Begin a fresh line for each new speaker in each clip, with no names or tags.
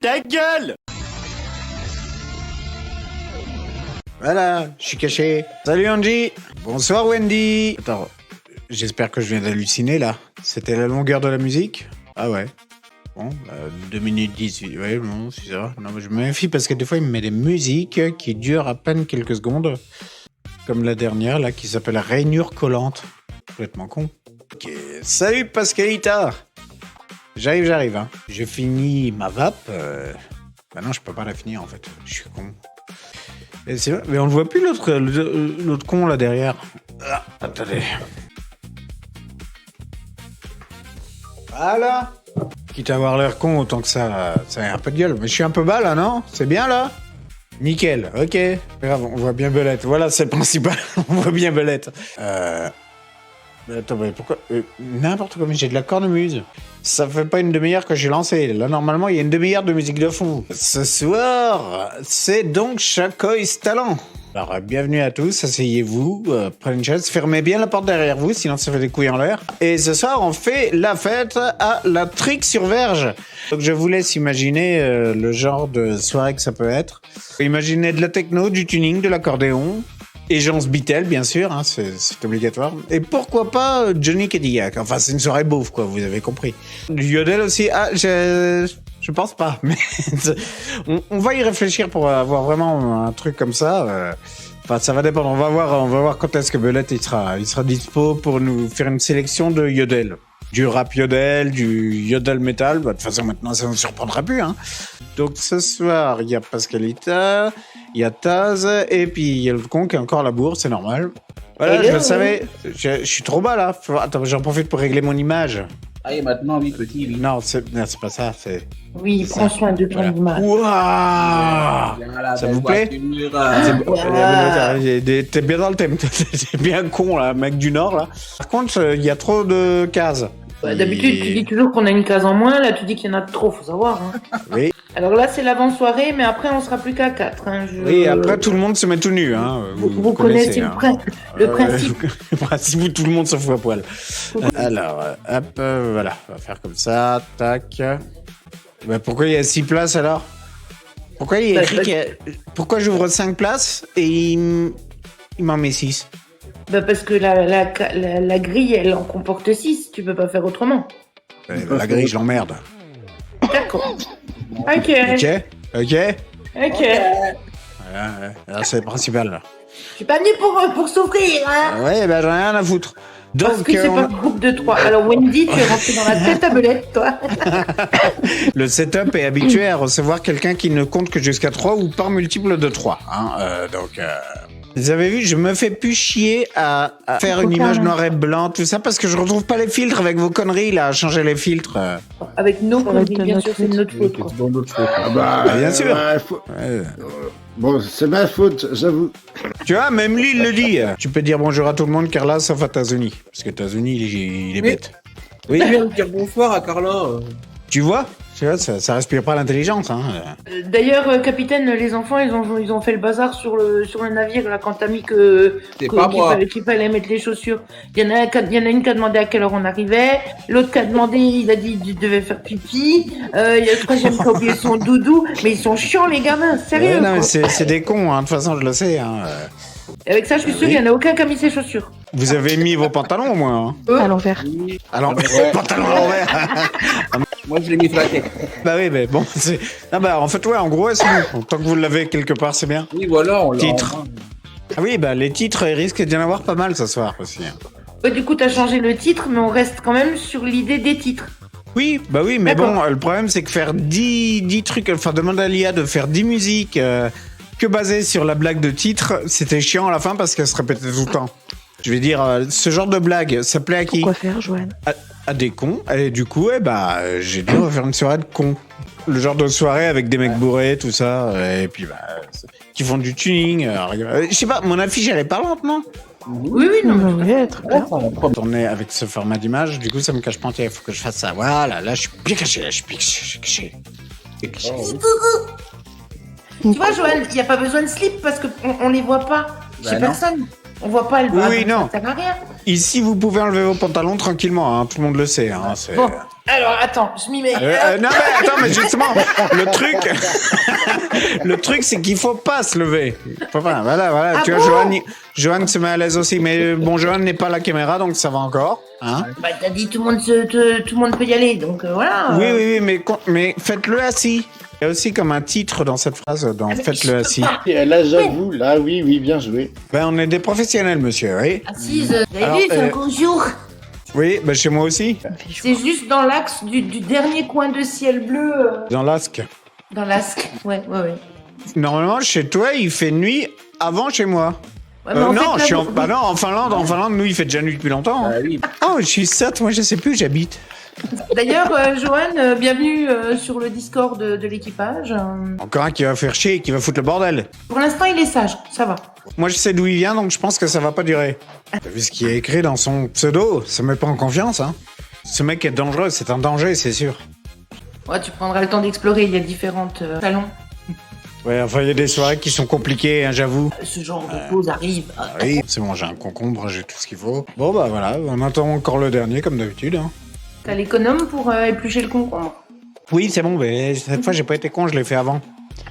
Ta gueule! Voilà, je suis caché. Salut Angie. Bonsoir Wendy. Attends, j'espère que je viens d'halluciner là. C'était la longueur de la musique? Ah ouais. Bon, 2 minutes 18. Ouais, non, c'est ça. Non, mais je me méfie parce que des fois il me met des musiques qui durent à peine quelques secondes. Comme la dernière là qui s'appelle Rainure collante. Complètement con. Ok. Salut Pascalita. J'arrive. Hein. Je finis ma vape. Bah non, je peux pas la finir en fait. Je suis con. Et c'est vrai, mais on ne voit plus l'autre con là derrière. Ah, attendez. Voilà. Quitte à avoir l'air con, autant que ça a un peu de gueule. Mais je suis un peu bas là, non? C'est bien là? Nickel, ok. Grave, on voit bien Belette. Voilà, c'est le principal. On voit bien Belette. Mais attends, mais pourquoi n'importe quoi, mais j'ai de la cornemuse. Ça fait pas une demi-heure que j'ai lancé. Là, normalement, il y a une demi-heure de musique de fond. Ce soir, c'est donc Chacoïs Talent. Alors, bienvenue à tous, asseyez-vous, prenez une chaise, fermez bien la porte derrière vous, sinon ça fait des couilles en l'air. Et ce soir, on fait la fête à la Trique-sur-Verge. Donc, je vous laisse imaginer le genre de soirée que ça peut être. Imaginez de la techno, du tuning, de l'accordéon. Et Jean Sbitel, bien sûr, hein, c'est obligatoire. Et pourquoi pas Johnny Cadillac. Enfin, c'est une soirée beauf, quoi, vous avez compris. Du yodel aussi. Ah, je pense pas, mais on va y réfléchir pour avoir vraiment un truc comme ça. Enfin, ça va dépendre. On va voir quand est-ce que Belette il sera dispo pour nous faire une sélection de yodel. Du rap yodel, du yodel metal. Bah, de toute façon, maintenant, ça ne nous surprendra plus. Hein. Donc, ce soir, il y a Pascalita, il y a Taz, et puis il y a le con qui est encore à la bourre, c'est normal. Voilà, je le savais. Je suis trop bas, là. Attends, j'en profite pour régler mon image.
Ah, et maintenant, oui, petit, oui.
Non, c'est pas ça, c'est...
Oui, prends soin de ton image.
Waouh! Ça vous plaît? T'es bien dans le thème. T'es bien con, là, mec du Nord, là. Par contre, il y a trop de cases.
Bah, d'habitude, tu dis toujours qu'on a une case en moins. Là, tu dis qu'il y en a trop, faut savoir. Hein.
Oui.
Alors là, c'est l'avant-soirée, mais après, on sera plus qu'à 4. Hein.
Oui, après, tout le monde se met tout nu. Hein.
Vous connaissez
hein.
le principe.
Le principe où tout le monde se fout à poil. Alors, hop, voilà. On va faire comme ça. Tac. Bah, pourquoi il y a 6 places, alors? Pourquoi il y a écrit Pourquoi j'ouvre 5 places et il m'en met 6?
Bah parce que la grille, elle en comporte 6. Tu peux pas faire autrement.
La grille, je l'emmerde.
D'accord. Ok.
Voilà, c'est le principal, là.
Je suis pas venu pour souffrir, hein.
Ouais, ben j'en ai rien à foutre. Donc,
parce que c'est pas un groupe de 3. Alors Wendy, tu es rentré dans la tête à Belette, toi.
Le setup est habitué à recevoir quelqu'un qui ne compte que jusqu'à 3 ou par multiple de 3. Hein, Vous avez vu, je me fais plus chier à faire une image noir et blanc, tout ça, parce que je retrouve pas les filtres avec vos conneries, là, à changer les filtres.
Avec nos conneries, bien sûr, c'est de notre faute.
Ah
bah, bien sûr.
Bon, c'est ma faute, j'avoue.
Tu vois, même lui, il le dit. Tu peux dire bonjour à tout le monde, Carla, sauf à Tazuni. Parce que Tazuni, il est bête.
Oui. Je viens de dire bonsoir à Carla.
Tu vois, ça respire pas l'intelligence. Hein.
D'ailleurs, capitaine, les enfants, ils ont fait le bazar sur le navire là quand t'as mis qu'il fallait mettre les chaussures. Il y en a une qui a demandé à quelle heure on arrivait, l'autre qui a demandé, il a dit qu'il devait faire pipi. Il y a le troisième qui a oublié son doudou. Mais ils sont chiants les gamins, sérieux.
Non, mais c'est des cons. Hein. De toute façon, je le sais. Hein.
Avec ça, je suis sûr qu'il y en a aucun qui a mis ses chaussures.
Vous avez mis vos pantalons au moins. Hein.
À l'envers.
À l'envers. Pantalons à l'envers.
Moi, je l'ai mis sur la tête.
Bah oui, mais bon, c'est... Ah bah, en fait, ouais, en gros, c'est bon. Tant que vous l'avez quelque part, c'est bien.
Oui, voilà, on l'a.
Titre. Ah oui, bah, les titres, il risque d'y en avoir pas mal ce soir aussi.
Ouais, du coup, t'as changé le titre, mais on reste quand même sur l'idée des titres.
Oui, bah oui, mais bon, le problème, c'est que faire 10 trucs, enfin, demander à l'IA de faire 10 musiques que basées sur la blague de titre, c'était chiant à la fin parce qu'elle se répétait tout le temps. Je vais dire, ce genre de blague, ça plaît à qui?
Quoi faire, Joanne?
À des cons. Et du coup, j'ai dit, on va faire une soirée de cons. Le genre de soirée avec des mecs bourrés, tout ça. Et puis, qui font du tuning. Je sais pas, mon affiche, elle est parlante, non?
Oui, non, mais être bien.
Tourner avec ce format d'image, du coup, ça me cache pas entier. Il faut que je fasse ça. Voilà, là, je suis bien caché. Là, je suis caché.
Tu vois, Joël, il n'y a pas besoin de slip parce qu'on les voit pas. Chez personne. On voit pas le bas.
Oui, non.
Ça sert à rien.
Ici, vous pouvez enlever vos pantalons tranquillement, hein, tout le monde le sait. Hein,
bon, Alors, attends, je m'y mets.
Non, mais attends, mais justement, le truc, c'est qu'il faut pas se lever. Faut pas, voilà.
Ah
Tu
bon
vois, Johan se met à l'aise aussi, mais bon, Johan n'est pas à la caméra, donc ça va encore. Hein
Bah, t'as dit tout le monde peut y aller, donc voilà.
Oui, mais faites-le assis. Il y a aussi comme un titre dans cette phrase, dans faites-le assis.
Et là, j'avoue, là, oui, bien joué.
Ben, on est des professionnels, monsieur, oui.
Assise, vous
Alors,
avez vu, c'est un conjour.
Oui, ben chez moi aussi.
C'est juste dans l'axe du dernier coin de ciel bleu.
Dans l'Asque.
Dans l'asque, ouais.
Normalement, chez toi, il fait nuit avant chez moi.
Ouais, mais en
non,
fait, là,
bah non, en Finlande, nous, il fait déjà nuit depuis longtemps. Hein.
Ah oui.
Oh, je suis sotte, moi, je sais plus où j'habite.
D'ailleurs, Johan, bienvenue sur le Discord de l'équipage.
Encore un qui va faire chier et qui va foutre le bordel.
Pour l'instant, il est sage, ça va.
Moi, je sais d'où il vient, donc je pense que ça va pas durer. T'as vu ce qui est écrit dans son pseudo? Ça me met pas en confiance, hein. Ce mec est dangereux, c'est un danger, c'est sûr.
Ouais, tu prendras le temps d'explorer, il y a différentes salons.
Ouais, enfin, il y a des soirées qui sont compliquées, hein, j'avoue.
Ce genre de choses arrive.
Oui, c'est bon, j'ai un concombre, j'ai tout ce qu'il faut. Bon, bah voilà, on attend encore le dernier, comme d'habitude. Hein.
T'as l'économe pour éplucher le concombre?
Oui, c'est bon, mais cette fois, j'ai pas été con, je l'ai fait avant.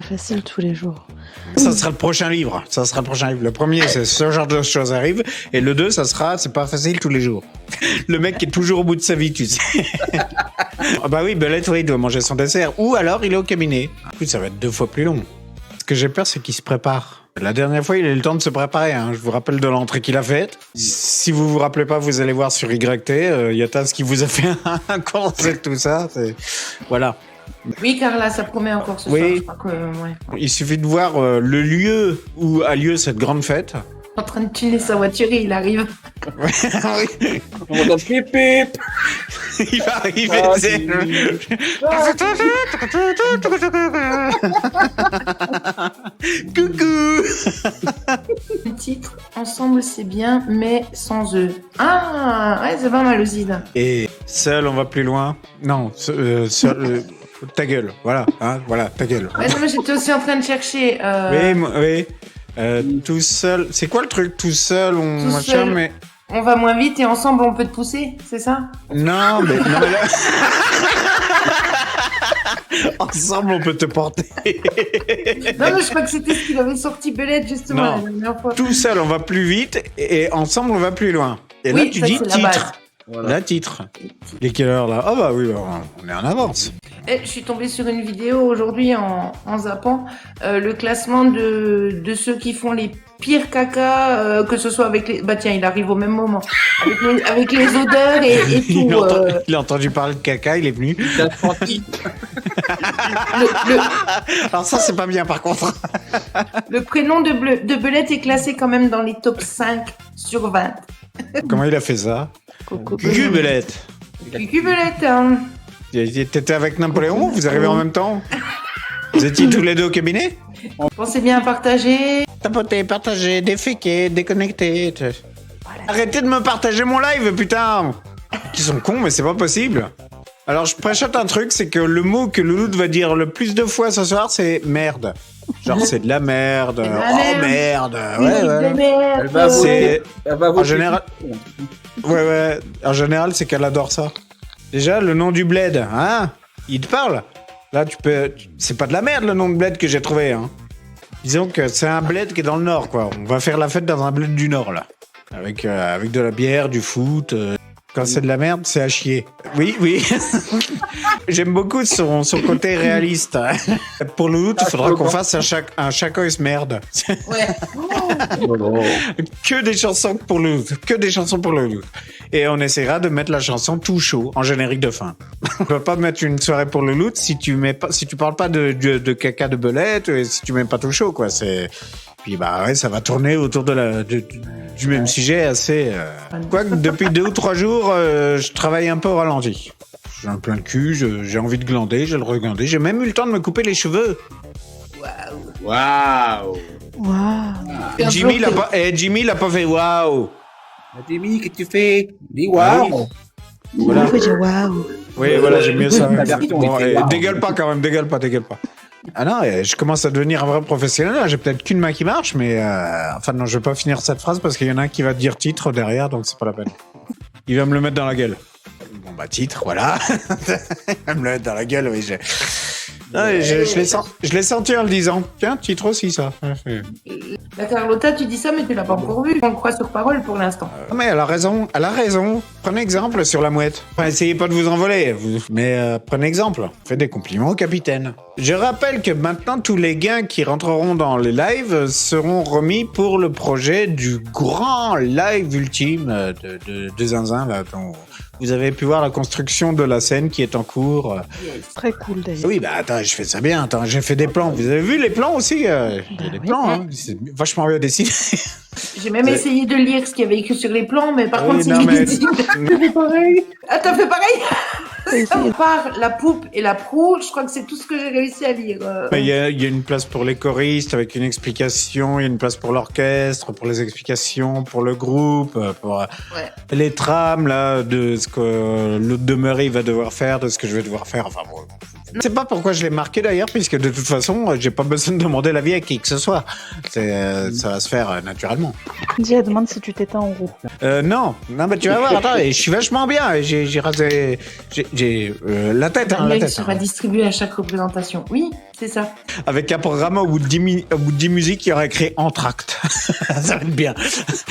Facile tous les jours.
Ça sera le prochain livre. Le premier, c'est ce genre de choses arrive. Et le 2, ça sera c'est pas facile tous les jours. Le mec qui est toujours au bout de sa vie, tu sais. Ah bah oui, Belette, il doit manger son dessert. Ou alors, il est au cabinet. En plus, ça va être 2 fois plus long. Ce que j'ai peur, c'est qu'il se prépare. La dernière fois, il a eu le temps de se préparer. Hein. Je vous rappelle de l'entrée qu'il a faite. Si vous vous rappelez pas, vous allez voir sur YT. Il y a Taz qui vous a fait un conseil de tout ça. Voilà.
Oui, Carla, ça promet encore ce
Oui.
soir. Je crois que, ouais.
Il suffit de voir le lieu où a lieu cette grande fête.
En train de tuner sa voiture et il arrive.
Oui.
On entend pip pip.
Il va arriver.
Ah,
c'est- Coucou.
Le titre, ensemble c'est bien, mais sans eux. Ah, ouais, c'est pas mal aussi, ça.
Et seul, on va plus loin. Non, seul. Ta gueule, voilà, hein, voilà, ta gueule.
Ouais, non, mais j'étais aussi en train de chercher.
Oui. Tout seul. C'est quoi le truc tout seul, on
Tout
machin,
seul.
mais
On va moins vite et ensemble on peut te pousser, c'est ça?
non, mais là. Ensemble, on peut te porter.
Non, mais je crois que c'était ce qu'il avait sorti Belette justement
Non.
la dernière fois.
Tout seul, on va plus vite, et ensemble, on va plus loin. Et
Oui,
là, tu
ça,
dis
c'est la
titre.
base.
Voilà.
La titre. Il est quelle heure là? Ah bah oui, bah, on est en avance.
Je suis tombée sur une vidéo aujourd'hui en zappant le classement de ceux qui font les pires caca, que ce soit avec les... Bah tiens, il arrive au même moment. Avec les odeurs et tout.
Il a entendu parler de caca, il est venu.
T'as senti.
Alors ça, c'est pas bien par contre.
Le prénom de Belette est classé quand même dans les top 5 sur 20.
Comment il a fait ça?
Coco
Gubelette.
Cucu Belette, hein.
T'étais avec Napoléon? Vous arrivez en même temps? Vous étiez tous les deux au cabinet?
Pensez bien à partager.
Tapoter, partager, déféquer, déconnecter. Arrêtez de me partager mon live, putain! Ils sont cons, mais c'est pas possible. Alors, je préchote un truc, c'est que le mot que Louloute va dire le plus de fois ce soir, c'est merde. Genre, c'est de la merde.
C'est de la
Oh,
merde.
merde. Ouais, ouais.
Merde.
Elle va voter.
C'est...
Elle va
En
voter.
général... Ouais. En général, c'est qu'elle adore ça. Déjà, le nom du bled, hein? Il te parle? Là, tu peux... C'est pas de la merde, le nom de bled que j'ai trouvé, hein. Disons que c'est un bled qui est dans le nord, quoi. On va faire la fête dans un bled du nord, là. Avec de la bière, du foot... Quand c'est de la merde, c'est à chier. Oui. J'aime beaucoup son côté réaliste. Pour Louloute, il faudra qu'on fasse un chacun se merde.
Ouais.
Que des chansons pour Louloute. Et on essaiera de mettre la chanson tout chaud en générique de fin. On peut pas mettre une soirée pour Louloute si tu parles pas de caca de belette et si tu mets pas tout chaud, quoi. Puis bah ouais, ça va tourner autour du même sujet assez... Quoique depuis 2 ou 3 jours, je travaille un peu au ralenti. J'ai un plein de cul, j'ai envie de glander, je vais le regarder. J'ai même eu le temps de me couper les cheveux.
Waouh.
Waouh.
Jimmy l'a pas fait waouh.
Jimmy, qu'est-ce que tu fais? Dis waouh.
Voilà.
Faut dire waouh.
Oui, voilà, j'aime mieux ça.
La version
Bon,
était waouh.
dégueule pas quand même, dégueule pas. Ah non, je commence à devenir un vrai professionnel. J'ai peut-être qu'une main qui marche, mais enfin non, je vais pas finir cette phrase parce qu'il y en a un qui va dire titre derrière, donc c'est pas la peine. Il va me le mettre dans la gueule. Bon, bah, titre, voilà. Elle me le met dans la gueule, oui. Je l'ai senti en le disant. Tiens, titre aussi, ça.
La Carlotta, tu dis ça, mais tu l'as pas encore vu. On le croit sur parole pour l'instant.
Ah, mais elle a raison. Prenez exemple sur la mouette. Enfin, essayez pas de vous envoler, mais prenez exemple. Faites des compliments au capitaine. Je rappelle que maintenant, tous les gains qui rentreront dans les lives seront remis pour le projet du grand live ultime de Zinzin, là, dont vous avez pu voir la construction de la scène qui est en cours.
Très cool d'ailleurs.
Oui, bah attends, je fais ça bien. Attends, j'ai fait des plans. Vous avez vu les plans aussi Il y a des plans, hein. C'est vachement bien dessiné.
J'ai même essayé de lire ce qu'il y avait écrit sur les plans, mais par contre, c'est
non, mais-
illisible. J'ai fait pareil. Ah, t'as fait pareil. À part la poupe et la proue, je crois que c'est tout ce que j'ai réussi à lire.
Il y a une place pour les choristes avec une explication, il y a une place pour l'orchestre, pour les explications, pour le groupe, pour les trames là, de ce que l'autre demeuré va devoir faire, de ce que je vais devoir faire. Enfin bon. Je sais pas pourquoi je l'ai marqué d'ailleurs, puisque de toute façon, j'ai pas besoin de demander l'avis à qui que ce soit. Ça va se faire naturellement.
Dis, elle demande si tu t'éteins en roue.
Non, mais tu vas voir, attends, je suis vachement bien. J'ai rasé, j'ai la tête,
Le
la
mec
tête.
sera distribué à chaque représentation. Oui, c'est ça.
Avec un programme au bout de 10 musiques, il y aurait écrit entracte. Ça va être bien.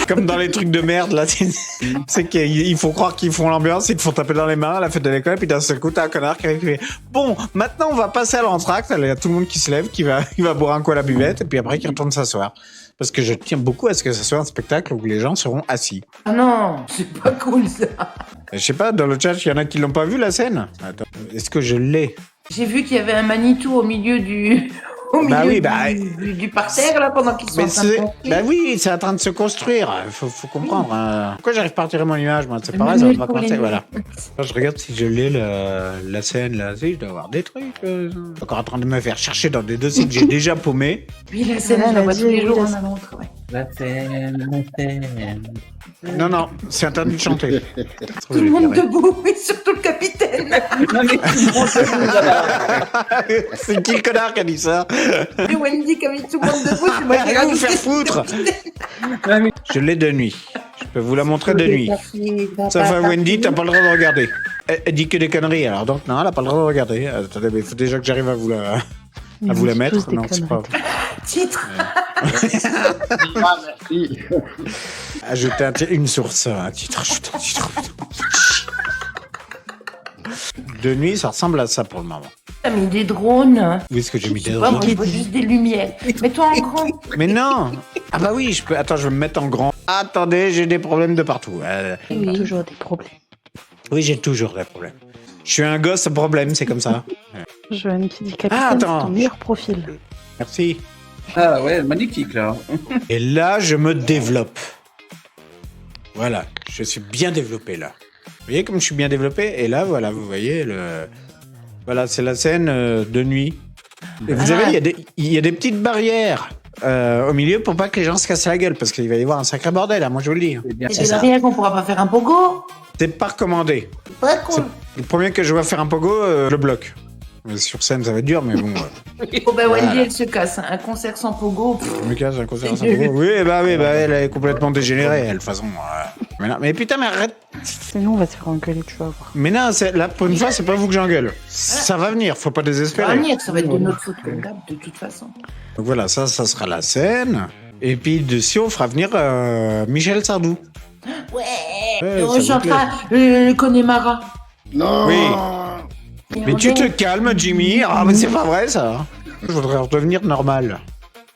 Comme dans les trucs de merde, là. C'est qu'il faut croire qu'ils font l'ambiance, ils te font taper dans les mains à la fête de l'école, puis d'un seul coup, t'as un connard qui arrive et fait bon, maintenant, on va passer à l'entracte. Il y a tout le monde qui se lève, qui va boire un coup à la buvette, et puis après, qui retourne s'asseoir. Parce que je tiens beaucoup à ce que ce soit un spectacle où les gens seront assis.
Ah non, c'est pas cool ça.
Je sais pas, dans le chat, il y en a qui l'ont pas vu, la scène. Attends, est-ce que je l'ai?
J'ai vu qu'il y avait un Manitou au milieu du... du parterre là pendant qu'ils sont en train de construire.
Bah oui, c'est en train de se construire. Faut comprendre. Pourquoi j'arrive pas à retirer mon image, moi? C'est pareil, ça va pas commencer. Voilà. Là, je regarde si je l'ai, la scène, là. Si, je dois avoir des trucs. Encore en train de me faire chercher dans des dossiers que j'ai déjà paumés.
Oui, la scène, je la vois tous les jours en allant au travail.
La scène.
Non, c'est interdit de chanter.
Tout le monde debout, et surtout le capitaine.
Non, mais tout le monde se fout, là-bas.
C'est qui le connard qui a dit ça?
Et Wendy, comme il tout le monde debout, c'est moi qui ai
Allez vous
rajouté.
faire foutre.
Non, mais-
Je l'ai de nuit. Je peux vous la montrer de nuit. Ça fait Wendy, t'as pas le droit de regarder. Elle dit que des conneries, alors donc non, elle a pas le droit de regarder. Attendez, mais il faut déjà que j'arrive à vous la mettre. Non, c'est pas.
Titre.
Ah, merci.
Ajouter une source, un titre. Ajouter un titre. De nuit, ça ressemble à ça pour le moment.
T'as mis des drones.
Où est-ce que j'ai mis des
Moi,
drones?
je vois juste des lumières. Mets-toi en grand.
Mais non. Ah bah oui, je peux. Attends, je vais me mettre en grand. Attendez, j'ai des problèmes de partout.
Il y a toujours des problèmes.
Oui, j'ai toujours des problèmes. Je suis un gosse à problème, c'est comme ça.
Joanne qui dit capitaine,
Ah,
c'est
attends.
ton meilleur profil.
Merci.
Ah ouais, magnifique là.
Et là, je me développe. Voilà, je suis bien développé là. Vous voyez comme je suis bien développé? Et là, voilà, vous voyez le. Voilà, c'est la scène de nuit. Et vous savez, il y a des petites barrières au milieu pour pas que les gens se cassent la gueule, parce qu'il va y avoir un sacré bordel, hein, moi je vous le dis.
C'est bien.
Et
C'est
des
ça.
barrières qu'on pourra pas faire un pogo.
C'est pas recommandé.
Pas cool.
Le premier que je vois faire un pogo, le bloc. Sur scène, ça va être dur, mais bon.
Oh bah Wendy,
Voilà.
elle se casse. Un concert sans pogo. pff.
Je me casse un concert sans pogo. Oui, bah, elle est complètement dégénérée, elle, de toute façon. Mais, non, mais putain, mais arrête.
Sinon, on va se faire engueuler, tu vas voir.
Mais non, là, pour une fois, c'est pas vous que j'engueule. Ça va venir, faut pas
Ça va
désespérer.
venir, ça va être de notre faute comme d'hab, de toute façon.
Donc voilà, ça sera la scène. Et puis dessus, on fera venir Michel Sardou.
Ouais.
Ouais,
On
ça vous
chantera le Connemara.
Non.
Oui. Mais tu te calmes, Jimmy. Ah, mais c'est pas vrai, ça. Je voudrais redevenir normal.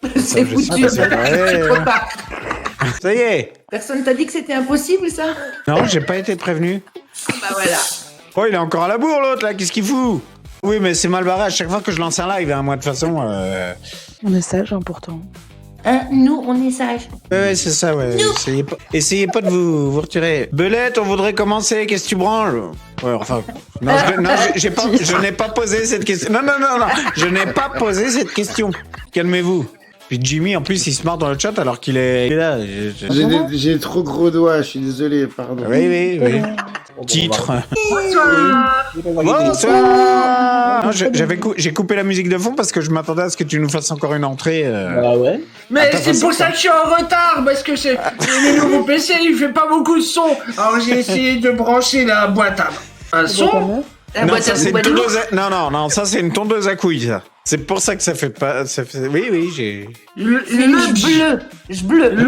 C'est
je sais
foutu.
pas, c'est vrai.
Tu peux pas.
Ça y est.
Personne t'a dit que c'était impossible, ça?
Non, j'ai pas été prévenu.
Bah voilà.
Oh, il est encore à la bourre, l'autre, là. Qu'est-ce qu'il fout? Oui, mais c'est mal barré à chaque fois que je lance un live, hein, moi, de toute façon.
On est sage, hein, pourtant.
Hein, nous, on est sages.
Ouais, c'est ça, ouais. Essayez pas de vous retirer. Belette, on voudrait commencer. Qu'est-ce que tu branles? Ouais, enfin. Non, je n'ai pas posé cette question. Non. Je n'ai pas posé cette question. Calmez-vous. Puis Jimmy, en plus, il se marre dans le chat alors qu'il est là.
J'ai trop gros doigts, je suis désolé, pardon.
Oui. Titre. Bonsoir. Non, j'ai coupé la musique de fond parce que je m'attendais à ce que tu nous fasses encore une entrée.
Ah ouais.
Mais
Attends,
c'est pour
façon,
ça que je suis en retard, parce que c'est le nouveau PC, il fait pas beaucoup de son. Alors j'ai essayé de brancher la boîte à Un son.
La
Non,
boîte
ça
à
c'est une
boîte à
tondeuse non, ça c'est une tondeuse à couilles, ça. C'est pour ça que ça fait pas... Oui, j'ai...
Le bleu.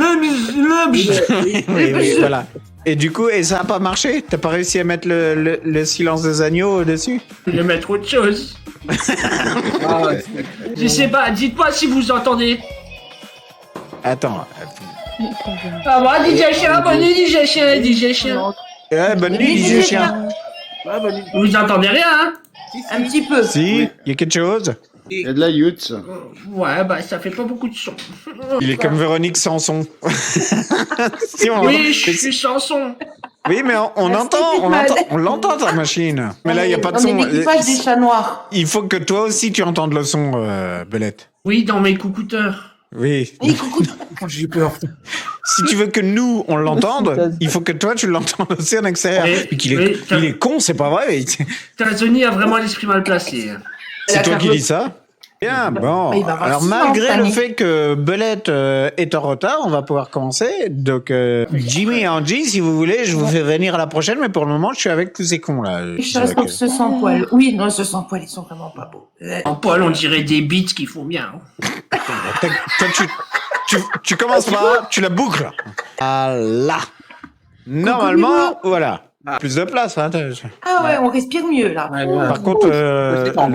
Oui, voilà. Et du coup, ça a pas marché? T'as pas réussi à mettre le silence des agneaux au-dessus?
Je vais mettre autre chose. Je sais pas, dites-moi si vous entendez.
Attends.
Ah bah, DJ Chien, bonne nuit, DJ Chien.
Bonne nuit, DJ Chien.
Vous entendez rien, hein?
Un petit peu.
Si, il y a quelque chose?
Il y a de la youth.
Ouais, bah ça fait pas beaucoup de son.
Il est comme Véronique Sanson. Si,
Oui, je suis chanson.
Oui, mais on l'entend ta machine. Mais là, il n'y a pas de
On
son.
est l'équipage des chats noirs.
Il faut que toi aussi tu entendes le son, Belette.
Oui, dans mes coucouteurs.
Oui.
Et coucou.
J'ai peur.
Si tu veux que nous, on l'entende, il faut que toi, tu l'entendes aussi en extérieur.
Oui,
Et qu'il
oui,
il est con, c'est pas vrai.
Tazoni a vraiment l'esprit mal placé.
C'est toi qui dis ça? Bien, bon.
Il va avoir
Alors,
silence,
malgré le
Annie.
fait que Belette est en retard, on va pouvoir commencer. Donc, Jimmy et Angie, si vous voulez, je vous fais venir à la prochaine, mais pour le moment, je suis avec tous ces cons, là.
Je reste pour ce sans poil. Oui, non, ce sans poil, ils sont vraiment pas beaux.
En poil, on dirait des beats qui font bien.
Toi, tu commences pas, tu la boucles. Ah là. Normalement, voilà. Plus de place, hein.
Ah ouais, on respire mieux, là.
Par contre,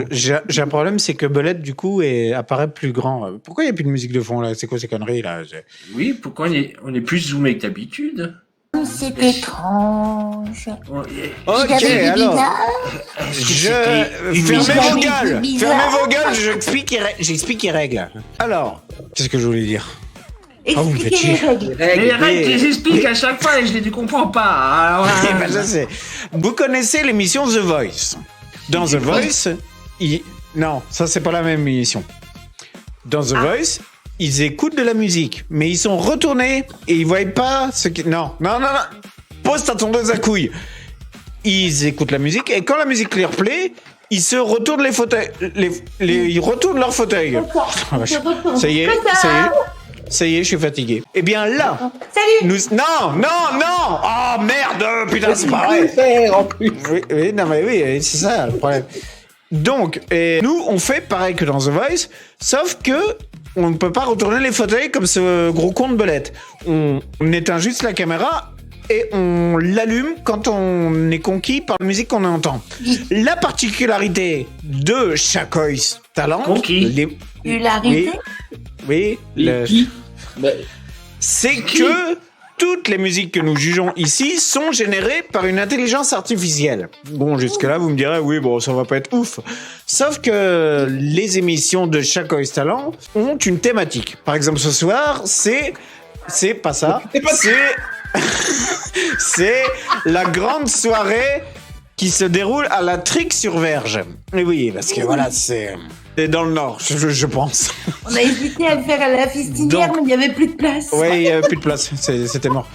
j'ai un problème, c'est que Belette, du coup, apparaît plus grand. Pourquoi il n'y a plus de musique de fond, là? C'est quoi ces conneries, là?
Oui, pourquoi on est plus zoomé que d'habitude?
C'est étrange.
Ok, alors. Fermez vos gueules! Fermez vos gueules, j'explique les règles. Alors, qu'est-ce que je voulais dire? Oh, vous me faites
Expliquez les
chier.
règles.
Les règles, je les explique à chaque fois et je les comprends pas. Alors,
Eh ben, je sais. Vous connaissez l'émission The Voice. Dans The Voice, non, ça c'est pas la même émission. Dans The Voice, ils écoutent de la musique, mais ils sont retournés et ils voient pas ce qui... Non. Pose ta tondeuse à couilles. Ils écoutent la musique et quand la musique leur plaît, ils se retournent les fauteuils. Ils retournent leur fauteuil. Ça y est, je suis fatigué. Eh bien là,
Salut.
Non. Oh merde, putain, c'est pas vrai. Oui, non mais oui, c'est ça le problème. Donc, nous, on fait pareil que dans The Voice, sauf que on ne peut pas retourner les fauteuils comme ce gros con de Belette. On éteint juste la caméra et on l'allume quand on est conquis par la musique qu'on entend. La particularité de Chacois Talent...
Conquis.
Oui, c'est que toutes les musiques que nous jugeons ici sont générées par une intelligence artificielle. Bon, jusque-là, vous me direz, oui, bon, ça va pas être ouf. Sauf que les émissions de Chacois Talent ont une thématique. Par exemple, ce soir, c'est pas ça. C'est la grande soirée qui se déroule à la Trique-sur-Verge. Et oui, parce que voilà, c'est dans le Nord, je pense.
On a hésité à le faire à la fistinière, mais il n'y avait plus de place.
Oui, il n'y avait plus de place, c'était mort.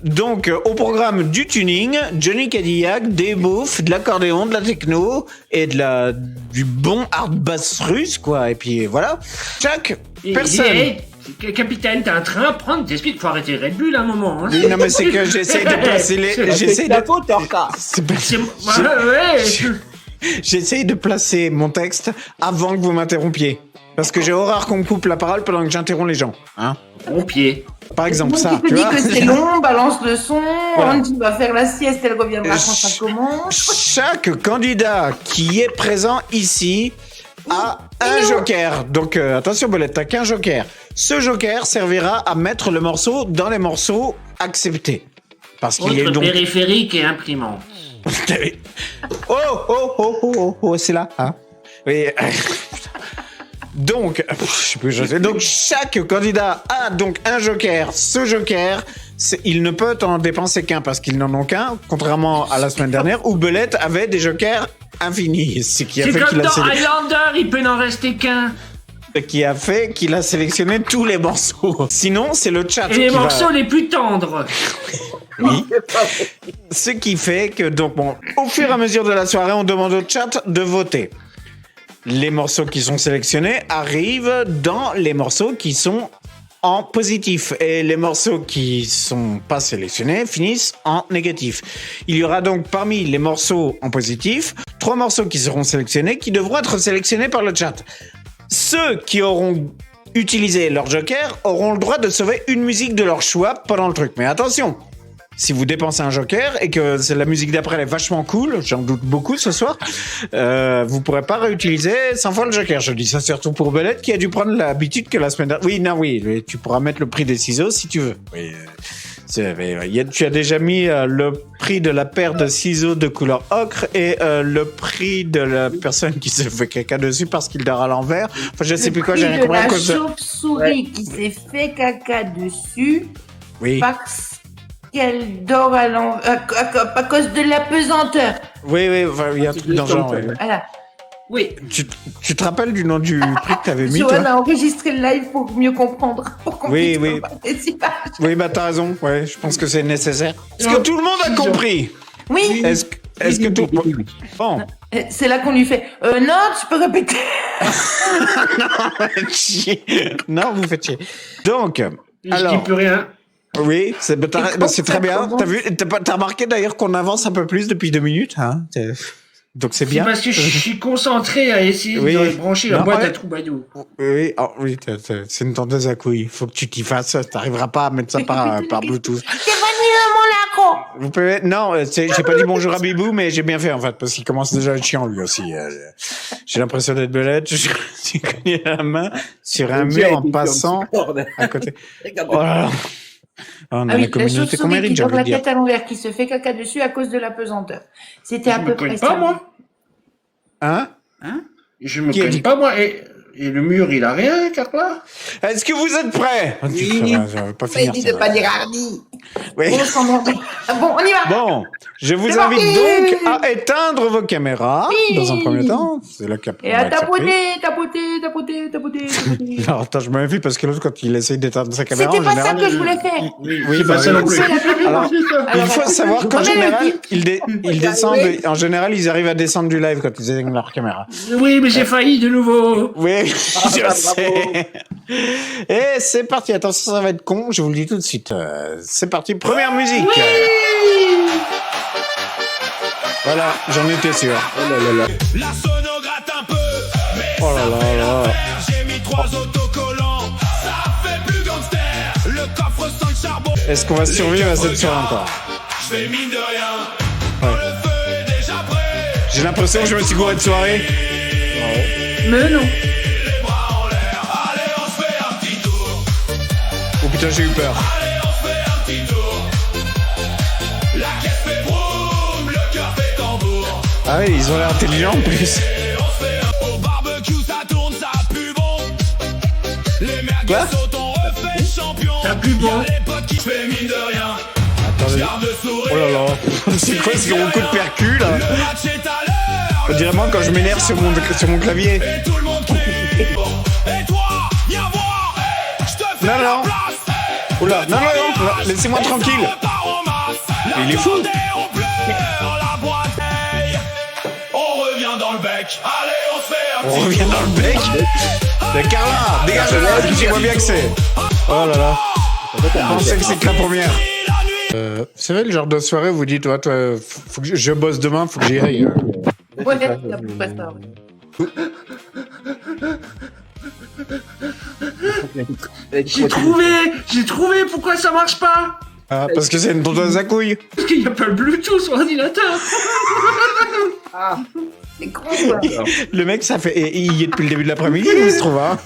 Donc, au programme du tuning, Johnny Cadillac, des beaufs, de l'accordéon, de la techno et du bon hard bass russe, quoi. Et puis voilà, chaque personne...
Capitaine, t'as un train à prendre, t'expliques qu'il faut arrêter Red Bull à un moment. Hein.
Oui, non, mais c'est que j'essaie de placer les... J'essaye de placer mon texte avant que vous m'interrompiez. Parce que j'ai horreur qu'on me coupe la parole pendant que j'interromps les gens. Hein?
Pompier.
Par exemple, ça.
Tu
Tu
dis
vois
que c'est long, balance le son,
Voilà.
Andy va faire la sieste, elle reviendra quand ça commence.
Chaque candidat qui est présent ici a un joker. Donc attention, Belette, t'as qu'un joker. Ce joker servira à mettre le morceau dans les morceaux acceptés. Parce qu'il est
Autre
donc...
périphérique et imprimante.
Oh, c'est là, hein? Oui. Donc, je sais plus, donc chaque candidat a donc un joker. Ce joker, il ne peut en dépenser qu'un parce qu'ils n'en ont qu'un, contrairement à la semaine dernière où Belette avait des jokers infinis.
C'est comme dans Highlander, il peut n'en rester qu'un.
Qui a fait qu'il a sélectionné tous les morceaux. Sinon, c'est le chat.
Et les morceaux les plus tendres.
Oui. Ce qui fait que, donc, bon, au fur et à mesure de la soirée, on demande au chat de voter. Les morceaux qui sont sélectionnés arrivent dans les morceaux qui sont en positif et les morceaux qui sont pas sélectionnés finissent en négatif. Il y aura donc parmi les morceaux en positif 3 morceaux qui seront sélectionnés qui devront être sélectionnés par le chat. Ceux qui auront utilisé leur joker auront le droit de sauver une musique de leur choix pendant le truc. Mais attention, si vous dépensez un joker et que la musique d'après elle est vachement cool, j'en doute beaucoup ce soir, vous pourrez pas réutiliser 100 fois le joker. Je dis ça surtout pour Belette qui a dû prendre l'habitude que la semaine dernière. Oui, tu pourras mettre le prix des ciseaux si tu veux. Oui, tu as déjà mis le prix de la paire de ciseaux de couleur ocre et le prix de la personne qui se fait caca dessus parce qu'il dort à l'envers. Enfin, je sais plus quoi, j'ai rien compris.
La chauve-souris qui s'est fait caca dessus.
Oui.
Parce qu'elle dort à l'envers, à cause de la pesanteur.
Oui, enfin, il y a un truc dans le genre. Oui.
Voilà. Oui.
Tu te rappelles du nom du prix que t'avais mis,
Joanne a enregistré le live pour mieux comprendre. Pour qu'on
oui.
Oui,
bah t'as raison. Ouais, je pense que c'est nécessaire. Est-ce que tout le monde a compris?
Oui.
Est-ce que tout... Bon.
C'est là qu'on lui fait non, tu peux répéter.
Non, vous faites chier. Donc,
Je dis plus rien.
Oui, c'est très bien. T'as remarqué d'ailleurs qu'on avance un peu plus depuis 2 minutes, hein? Donc c'est bien.
Parce que je suis concentré à essayer de brancher la boîte à troubadour.
Oui, c'est une tondeuse à couilles. Faut que tu t'y fasses. T'arriveras pas à mettre ça par Bluetooth.
C'est venu mon laco.
Vous pouvez... Non, j'ai pas dit bonjour à Bibou, mais j'ai bien fait en fait, parce qu'il commence déjà à être chiant lui aussi. J'ai l'impression d'être belette. J'ai cogné la main sur un mur en passant à côté. Oh là là. On a la communauté qu'on mérite, j'ai envie de
la
dire.
tête à l'envers qui se fait caca dessus à cause de la pesanteur. C'était à peu près ça.
Je me connais pas, moi.
Hein?
Je me connais pas, moi. Et le mur, il a rien, Carla?
Est-ce que vous êtes prêts?
Oui.
Je vais pas finir.
Dit de pas dire Hardy.
Oui.
Bon, on y va.
Bon, je vous invite donc à éteindre vos caméras dans un premier temps. C'est là qu'il
et à tapoter.
Alors, attends, je me méfie parce que l'autre, quand il essaye d'éteindre sa caméra,
c'était
en
pas
général...
ça que je voulais faire.
Oui,
pas ça non plus.
Alors, il faut savoir qu'en général, ils descendent... En général, ils arrivent à descendre du live quand ils éteignent leur caméra.
Oui, mais j'ai failli de nouveau.
Oui, je sais. Et c'est parti. Attention, ça va être con. Je vous le dis tout de suite. C'est parti. Première musique.
Oui.
Voilà, j'en étais sûr. Oh là là là.
La sono gratte un peu, mais
Oh là
ça
là
fait
là.
l'affaire. J'ai mis 3 autocollants, ça fait plus gangster. Le coffre sans le charbon.
Est-ce qu'on va survivre à cette soirée encore?
Je fais mine de rien. Le feu est déjà prêt.
J'ai l'impression que je me suis gouré de soirée.
Mais non.
Les bras en l'air. Allez, on se fait un petit tour.
Oh putain, j'ai eu peur.
Allez, on se fait un petit tour. La caisse fait broum, le cœur fait tambour.
Ah oui, ils ont l'air intelligents en plus.
Et on se fait au barbecue, ça tourne, ça pue bon. Les merguez
Quoi?
sautent, on refait champion.
Ça pue bon.
Y'a les potes qui fait mine de rien.
Attendez.
Garde le sourire.
Oh là là. C'est quoi ce gros coup de percu là?
Le match est à l'heure.
On dirait moi quand je m'énerve sur mon clavier.
Et tout le monde crie. Et toi, viens voir. Je te fais
Non,
la
non.
place.
Oula, non, laissez-moi tranquille. Il est fou.
On pleure la boîte. Hey. On revient dans le bec. Allez, on se fait un
On
petit
revient dans le bec. Mais Carla, dégage de là, j'y vois bien que c'est. Oh là là. Je pensais que c'est que la première. C'est vrai le genre de soirée où vous dites, toi, faut que je bosse demain, faut que j'y aille.
Ouais, c'est à peu près ça.
J'ai trouvé pourquoi ça marche pas.
Ah, parce que c'est une tondeuse à couilles.
Parce qu'il n'y a pas le Bluetooth sur l'ordinateur.
C'est con, quoi.
Le mec, ça fait. Et il y est depuis le début de l'après-midi, il se trouve, hein.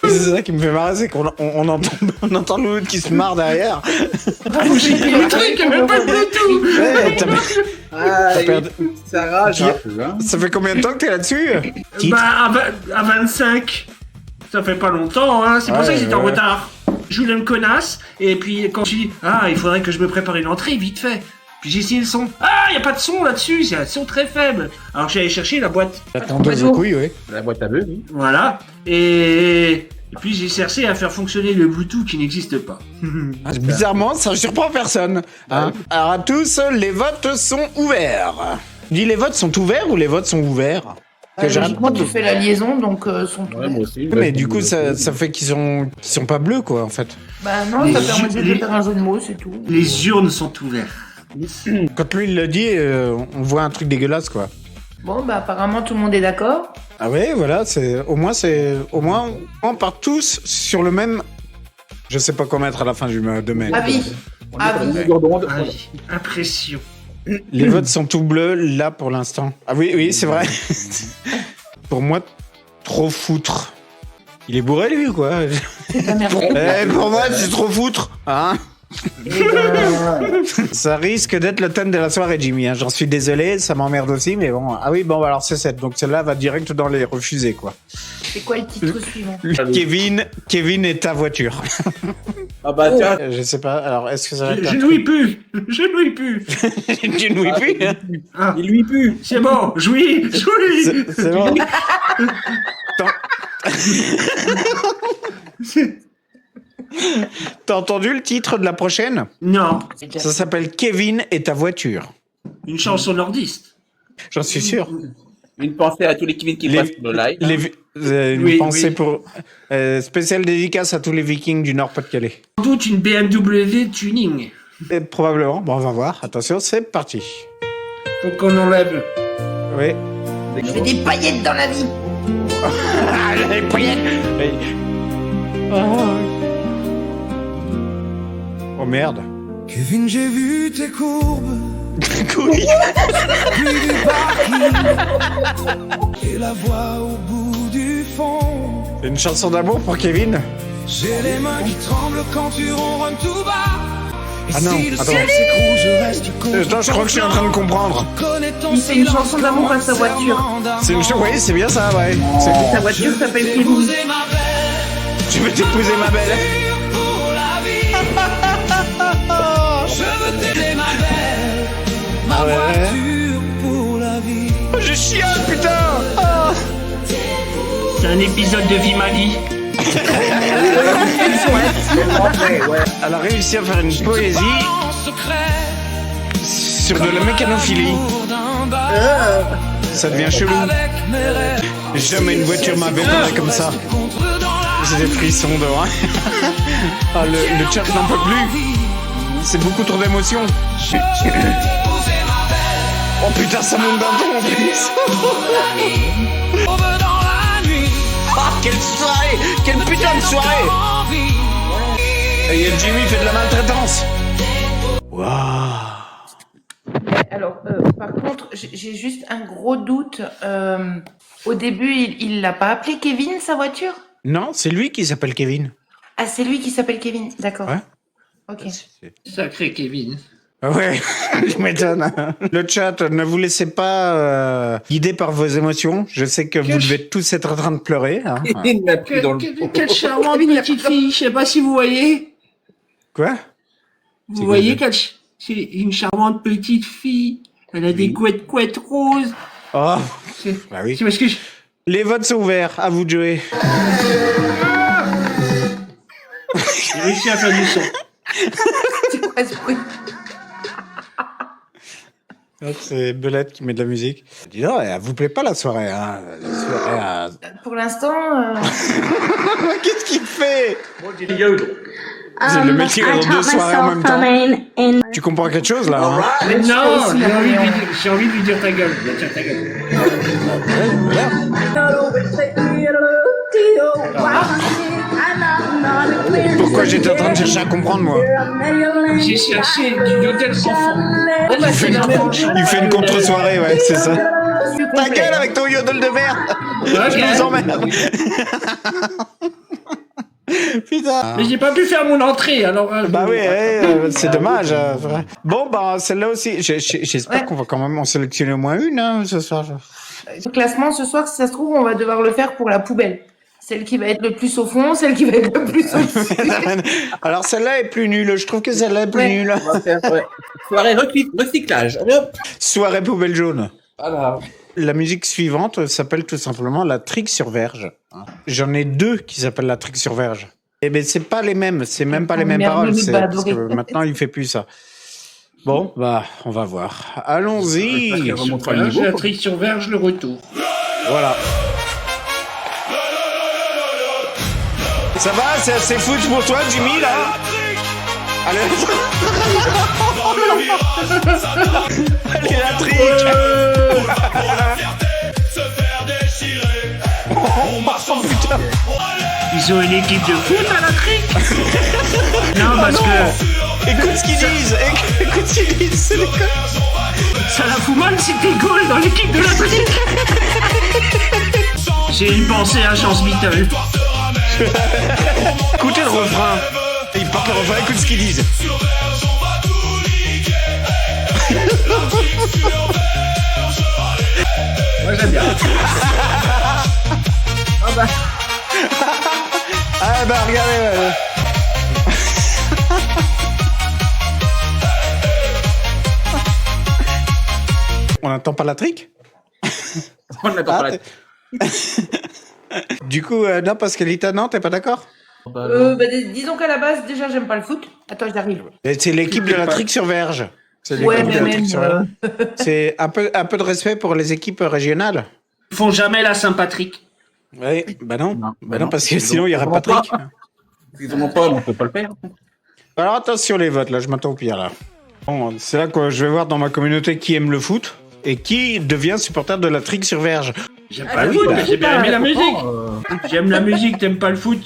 C'est ça qui me fait marrer, c'est qu'on entend l'autre qui se marre derrière.
J'ai dit le truc, il n'y a même pas de Bluetooth.
Ouais, t'as perdu.
Ça rage un peu, hein.
Ça fait combien de temps que t'es là-dessus?
Bah, à 25. Ça fait pas longtemps, hein. C'est pour ça que j'étais en retard. Je voulais me connasse, et puis quand je dis, il faudrait que je me prépare une entrée, vite fait. Puis j'ai essayé le son. Ah, y a pas de son là-dessus, c'est un son très faible. Alors j'allais chercher la boîte.
La tondeuse à couilles, oui.
La boîte à bœufs, oui.
Voilà. Et puis j'ai cherché à faire fonctionner le Bluetooth qui n'existe pas.
Bizarrement, ça ne surprend personne. Hein. Alors à tous, les votes sont ouverts. Dis, les votes sont ouverts ou les votes sont ouverts? Que j'arrête-
Logiquement, tu fais la liaison, donc sont
Ouais, moi aussi.
Mais du coup, ça fait qu'ils sont pas bleus, quoi, en fait.
Bah non,
Les
ça permet de
les-
faire un jeu de mots, c'est tout.
Les urnes sont ouvertes.
Quand lui, il le dit, on voit un truc dégueulasse, quoi.
Bon, bah apparemment, tout le monde est d'accord.
Ah ouais, voilà, au moins, on part tous sur le même... Je sais pas quoi mettre à la fin de mai.
Avis.
On est sur une
Avis.
longueur d'onde.
Ah oui, impression.
Les votes sont tout bleus, là, pour l'instant. Ah oui, c'est vrai. Pour moi, trop foutre. Il est bourré, lui, ou quoi?
C'est ta merde.
Pour moi, c'est trop foutre. Hein?
Eh ben,
Ça risque d'être le thème de la soirée, Jimmy. Hein. J'en suis désolé, ça m'emmerde aussi, mais bon. Ah oui, bon, alors c'est 7. Donc celle-là va direct dans les refusés, quoi.
c'est quoi le titre suivant?
Kevin est ta voiture.
Ah bah tiens,
Je sais pas, alors est-ce que ça va être...
Je n'ouïs plus. Je n'ouïs plus.
Tu ne ouïes plus, hein?
Ah,
il lui pue.
c'est bon, jouis.
C'est bon. T'as entendu le titre de la prochaine?
Non,
Ça s'appelle Kevin et ta voiture.
une chanson nordiste.
J'en suis sûr.
Une pensée à tous les Kevin qui passent sur le live.
Une
Oui,
pensée
oui.
pour... spéciale dédicace à tous les Vikings du Nord-Pas-de-Calais.
Sans doute une BMW tuning.
Et probablement. Bon, on va voir. Attention, c'est parti.
Faut qu'on enlève.
Oui.
Je fais des paillettes dans la vie.
Les paillettes. Oh merde.
Kevin, j'ai vu tes courbes,
Oui.
pluie du parking et la voix au bout du fond.
Une chanson d'amour pour Kevin.
J'ai les mains qui tremblent quand tu ronronnes tout bas. Et
Ah non,
si le
attends.
ciel s'écroule, je reste
Attends, je crois que je suis en train de comprendre.
Il fait une chanson d'amour à sa voiture.
C'est une chanson... Oui, c'est bien ça, ouais.
Sa voiture s'appelle Kevin.
Je veux t'épouser, ma belle.
Pour la vie, je veux t'aider ma belle, ma
Ouais.
voiture pour la vie.
Oh, je chiale, putain. Oh.
C'est un épisode de Vimali.
Elle a réussi à faire une poésie
En secret,
sur de la mécanophilie.
d'un bar,
Ça devient chelou.
avec mes rêves,
Jamais une voiture m'avait parlé comme ça.
contre dans la
J'ai des frissons devant. Ah, le chat n'en peut plus. C'est beaucoup trop d'émotions. Oh putain, ça monte d'un ton en plus.
Sauve dans la nuit,
Ah, quelle soirée. Quelle putain de soirée.
envie.
Et Jimmy fait de la maltraitance. Waouh.
Alors, par contre, j'ai juste un gros doute. Au début, il l'a pas appelé Kevin, sa voiture?
Non, c'est lui qui s'appelle Kevin.
Ah, c'est lui qui s'appelle Kevin. D'accord.
Ouais.
Ok.
Sacré Kevin.
Ah ouais, je m'étonne. Le chat, ne vous laissez pas guider par vos émotions. Je sais que vous devez tous être en train de pleurer. Hein.
Il m'a pris dans le
Quelle charmante petite fille. Je sais pas si vous voyez.
Quoi?
Vous
C'est
voyez
quoi,
c'est une charmante petite fille. Elle a des couettes roses.
Oh,
C'est
bah oui.
c'est parce que
Les votes sont ouverts. À vous de jouer.
j'ai réussi à faire du son.
C'est quoi ce bruit?
C'est Belette qui met de la musique. Dis donc, elle vous plaît pas la soirée, hein? La soirée,
Pour l'instant,
Qu'est-ce qu'il fait? C'est le
Um,
métier
I
dans
taught
deux soirées en même
myself
temps.
in
Tu comprends quelque chose là, hein?
Mais non,
aussi,
j'ai envie de lui dire ta gueule. Tiens, ta gueule.
Pourquoi j'étais en train de chercher à comprendre, moi?
J'ai cherché du yodel sans fond.
Il fait une contre-soirée, ouais, c'est ça. Ta gueule avec ton yodel de merde! Je vous emmerde! Putain!
Mais j'ai pas pu faire mon entrée, alors...
Bah oui, c'est dommage. Vrai. Bon, bah celle-là aussi, j'espère qu'on va quand même en sélectionner au moins une hein, ce soir.
le classement ce soir, si ça se trouve, on va devoir le faire pour la poubelle. Celle qui va être le plus au fond, celle qui va être le plus au-dessus.
Alors celle-là est plus nulle, je trouve que celle-là est plus
Ouais.
nulle.
On va faire, ouais. Soirée recyclage. Allez, hop.
Soirée poubelle jaune.
Voilà.
La musique suivante s'appelle tout simplement la Trique sur Verge. J'en ai deux qui s'appellent la Trique sur Verge. Eh ben c'est pas les mêmes, c'est même pas les mêmes
Merde,
paroles.
il
C'est
va
parce
adorer.
que maintenant il fait plus ça. Bon, bah, on va voir. Allons-y.
Parce qu'elle remontera le
Verge,
niveau.
la trique sur verge, le retour.
Voilà. Ça va? C'est assez foot pour toi, Jimmy, là? Allez, allez, la trique!
Se faire déchirer. On marche en
Putain!
Ils ont une équipe de foot à la trique. Non, parce que
Écoute ce qu'ils disent! Écoute ce qu'ils disent! C'est des connes.
ça la fout mal si t'es goal dans l'équipe de la trique. J'ai une pensée à Chance Beatle.
Écoutez le refrain! Ils partent le refrain, écoute ce qu'ils disent!
Moi, j'aime bien.
Ah bah regardez! On n'entend pas la trique?
On n'attend pas la...
Du coup, non, parce qu'elle est à Nantes, t'es pas d'accord?
Disons qu'à la base, déjà, j'aime pas le foot. Attends, j'arrive.
C'est l'équipe de la trique sur verge. C'est
Ouais,
l'équipe
mais
de la
même.
trique sur verge. C'est un peu de respect pour les équipes régionales.
Ils font jamais la Saint-Patrick.
Oui, bah non.
Non,
Bah non, parce que
Ils
sinon il y aurait
ont
Patrick.
pas. Ils en ont pas, on peut pas le faire.
Alors attention les votes, là, je m'attends au pire, là. Bon, c'est là que je vais voir dans ma communauté qui aime le foot et qui devient supporter de la trique sur verge.
J'aime pas le foot, mais j'ai bien aimé la musique.
Euh,
J'aime la musique, t'aimes pas le foot.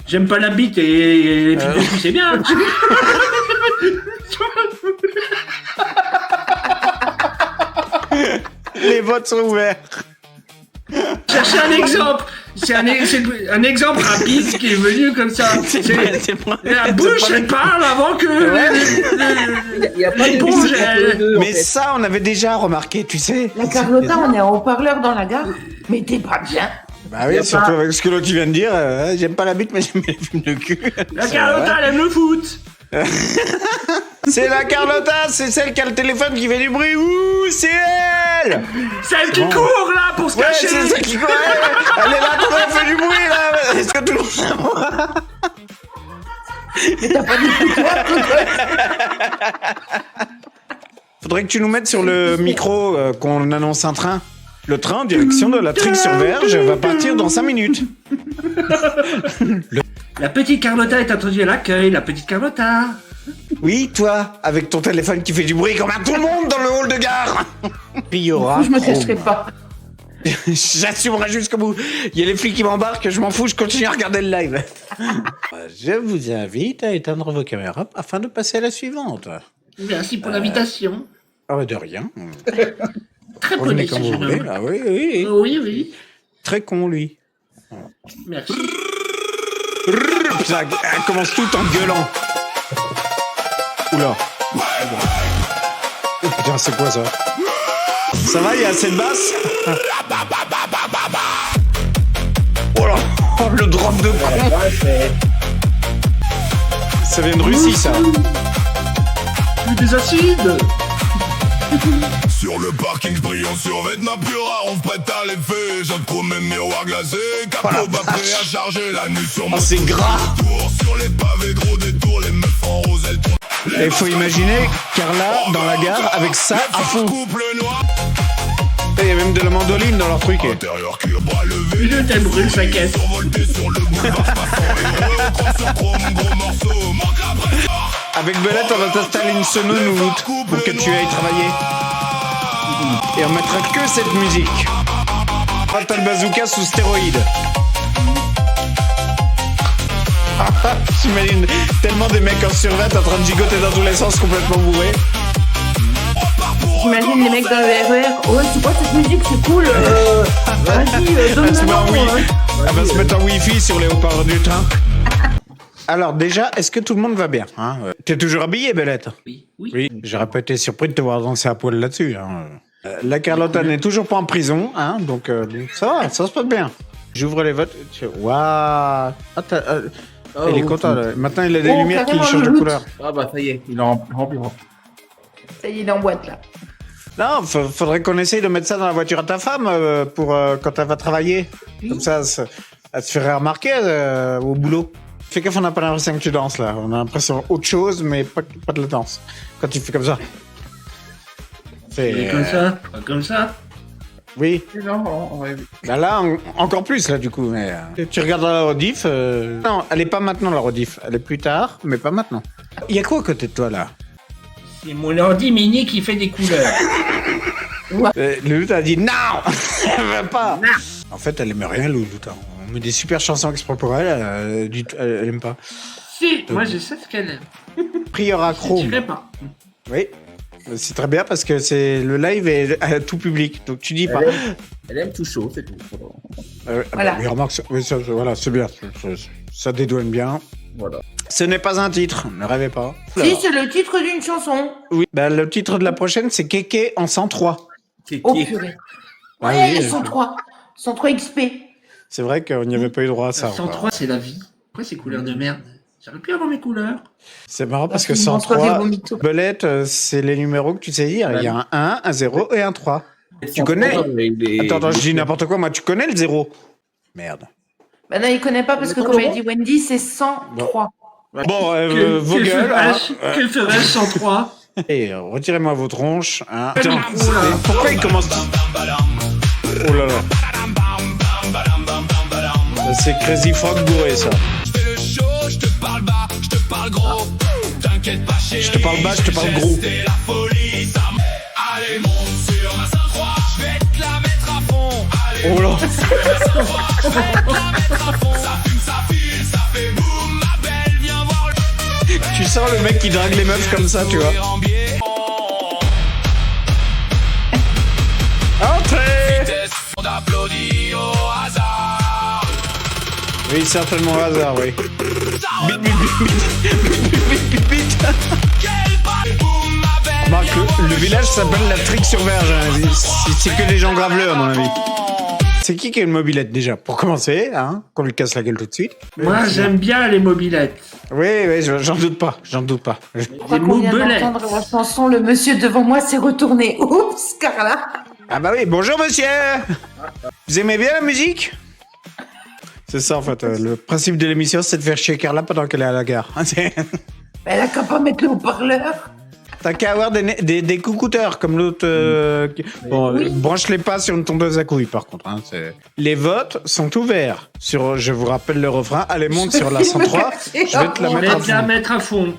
J'aime pas la bite et les filles de cul, c'est bien.
Les votes sont ouverts.
Cherchez un exemple. C'est un exemple rapide qui est venu comme ça. La bouche, elle parle avant que
Il y a pas
l'éponge,
musique entre les deux, en
Mais
fait.
ça, on avait déjà remarqué, tu sais.
La Carlotta, on est en haut-parleur dans la gare. Mais t'es pas bien.
Bah oui, surtout avec ce que l'autre vient de dire. J'aime pas la bite, mais j'aime les films de cul.
la Carlotta, elle aime le foot.
C'est la Carlotta, c'est celle qui a le téléphone qui fait du bruit. Ouh, c'est elle!
Celle qui court là pour se
Ouais,
cacher.
c'est celle qui court. Elle est là, elle fait du bruit là. Est-ce que tout le monde
Mais t'as pas dit que
Faudrait que tu nous mettes sur le micro qu'on annonce un train. Le train en direction de la trique sur verge va partir dans 5 minutes.
La petite Carlotta est attendue à l'accueil, la petite Carlotta.
Oui, toi, avec ton téléphone qui fait du bruit comme à tout le monde dans le hall de gare. Puis il y aura.
je me cacherai pas.
J'assumerai jusqu'au bout. Il y a les flics qui m'embarquent, je m'en fous, je continue à regarder le live. Je vous invite à éteindre vos caméras afin de passer à la suivante.
Merci pour l'invitation.
Ah ouais, de rien.
Très
Revenez
poli,
quand vous
ce
voulez.
jeune homme.
Ah oui, oui.
Oui, oui.
Très con, lui.
Merci.
Putain, elle commence tout en gueulant. Oula. Oh putain, c'est quoi ça? Ça va, il y a assez de basse? Oh là, oh, le drop de con.
Ouais, c'est...
Ça vient de Russie, ça.
Des acides.
Sur le parking, brillant sur vêtements purs, on se prête à l'effet. J'accroche mes miroirs glacés, capot pas prêt à charger la nuit sur
Oh,
mon
c'est gras.
tour. Sur les pavés, gros détour, les meufs en rose, elles tournent.
Et il faut imaginer Carla dans la gare avec ça à fond.
Couple noir,
Il y a même de la mandoline dans leur truc.
intérieur cuir, bras levé.
Je t'aime, brûle sa caisse.
Survolté sur le boulevard, passant heureux. Chrome sur chrome, gros morceau, manque après fort.
Avec Belette, on va t'installer une sononouloute pour que tu ailles travailler. Et on mettra que cette musique. Fatal Bazooka sous stéroïdes. J'imagine tellement des mecs en survêt en train de gigoter dans tous les sens complètement bourrés.
J'imagine les mecs dans le RER. Ouais, c'est quoi cette musique? C'est cool. Vas-y,
Elle se met
donne-moi.
en wi- Elle va se mettre en wifi sur les haut-parleurs du train. Alors déjà, est-ce que tout le monde va bien, hein? T'es toujours habillée, Belette?
Oui, oui.
Oui, j'aurais pas été surpris de te voir danser à poil là-dessus. Hein. La Carlotta n'est toujours pas en prison, hein, donc ça va, ça se passe bien. J'ouvre les votes. Waouh! Ah, il est content. Là. Maintenant, il a des
Oh,
lumières qui
carrément,
changent de
le
couleur.
Ah bah ça y est, il est rempli.
Ça y est, il est en boîte là.
Non, faudrait qu'on essaye de mettre ça dans la voiture à ta femme pour quand elle va travailler.
Oui.
Comme ça, elle se ferait remarquer au boulot. Fais gaffe, on n'a pas l'impression que tu danses là. On a l'impression autre chose, mais pas de la danse. Quand tu fais comme ça.
Et comme ça, pas comme ça.
Oui.
Non, ouais.
Bah là, encore plus là du coup. Mais tu regardes la rediff. Non, elle est pas maintenant la rediff. Elle est plus tard, mais pas maintenant. Il y a quoi à côté de toi là?
C'est mon ordi mini qui fait des couleurs.
Louloute a dit non. Elle veut pas. Non. En fait, elle aime rien Louloute. On met des super chansons exprès pour elle. Elle aime pas.
Si, moi je sais ce qu'elle aime.
Priora
Je
Chrome.
dirais pas.
Oui. C'est très bien parce que c'est le live est à tout public, donc tu dis pas.
Elle aime tout chaud, c'est tout.
Voilà.
Mais remarque, voilà, c'est bien, ça dédouane bien.
Voilà.
Ce n'est pas un titre, ne rêvez pas.
Si, c'est le titre d'une chanson.
Oui, bah, le titre de la prochaine, c'est Kéké en 103.
Oh purée.
Ah
Ouais,
oui,
103. 103 XP.
c'est vrai qu'on n'y avait pas eu droit à ça.
103, c'est la vie. Pourquoi ces couleurs de merde? J'aurais pu avoir mes couleurs.
C'est marrant parce que
Parce qu'il montre
103,
des vomito.
Belette, c'est les numéros que tu sais dire. Il y a un 1, un 0 et un 3. Tu connais? Attends, je dis n'importe quoi, moi, tu connais le 0? Merde.
Bah non, il connaît pas parce que comme elle dit Wendy, c'est 103.
Bon, vos gueules.
Que ferais-je 103?
Et retirez-moi vos tronches. Hein.
Pas du
Attends,
tout, là.
pourquoi il commence... Oh là là. Ça, c'est Crazy Frog bourré, ça.
Je fais le show, je te parle bas, je te parle gros. T'inquiète pas, chérie.
Je te parle bas, je te parle gros.
C'est la folie, ça. Allez, monte sur ma 103, je vais te la mettre à fond. Allez,
Oh là.
monte sur ma 103, je vais te la mettre à fond. Ça fume, ça file, ça fait boum, ma belle, viens voir le
Tu sens le mec qui drague les meufs comme ça, tu vois.
en biais.
Entrez!
Vitesse, on applaudit au hasard.
Oui, certainement au hasard, oui.
Ça
Bite.
quel balle, boum, ma belle.
Marc, le village s'appelle la Trique-sur-Verge. Hein. C'est que des gens graveleux, à mon avis. C'est qui a une mobilette, déjà? Pour commencer, hein, qu'on lui casse la gueule tout de suite.
Moi, j'aime bien les mobilettes.
Oui, j'en doute pas, j'en doute pas.
Je crois qu'on vient
moubelettes.
d'entendre la chanson, le monsieur devant moi s'est retourné. Oups, Carla.
Ah bah oui, bonjour monsieur! Vous aimez bien la musique? C'est ça en fait, le principe de l'émission c'est de faire chier Carla pendant qu'elle est à la gare.
Elle a qu'à pas mettre le haut-parleur.
T'as qu'à avoir des coucouteurs comme l'autre... Bon,
Oui.
branche-les pas sur une tondeuse à couilles par contre. Hein, les votes sont ouverts. Je vous rappelle le refrain, allez monte sur la 103, je vais te la
Je
mettre à
vais te la
fond.
mettre à fond.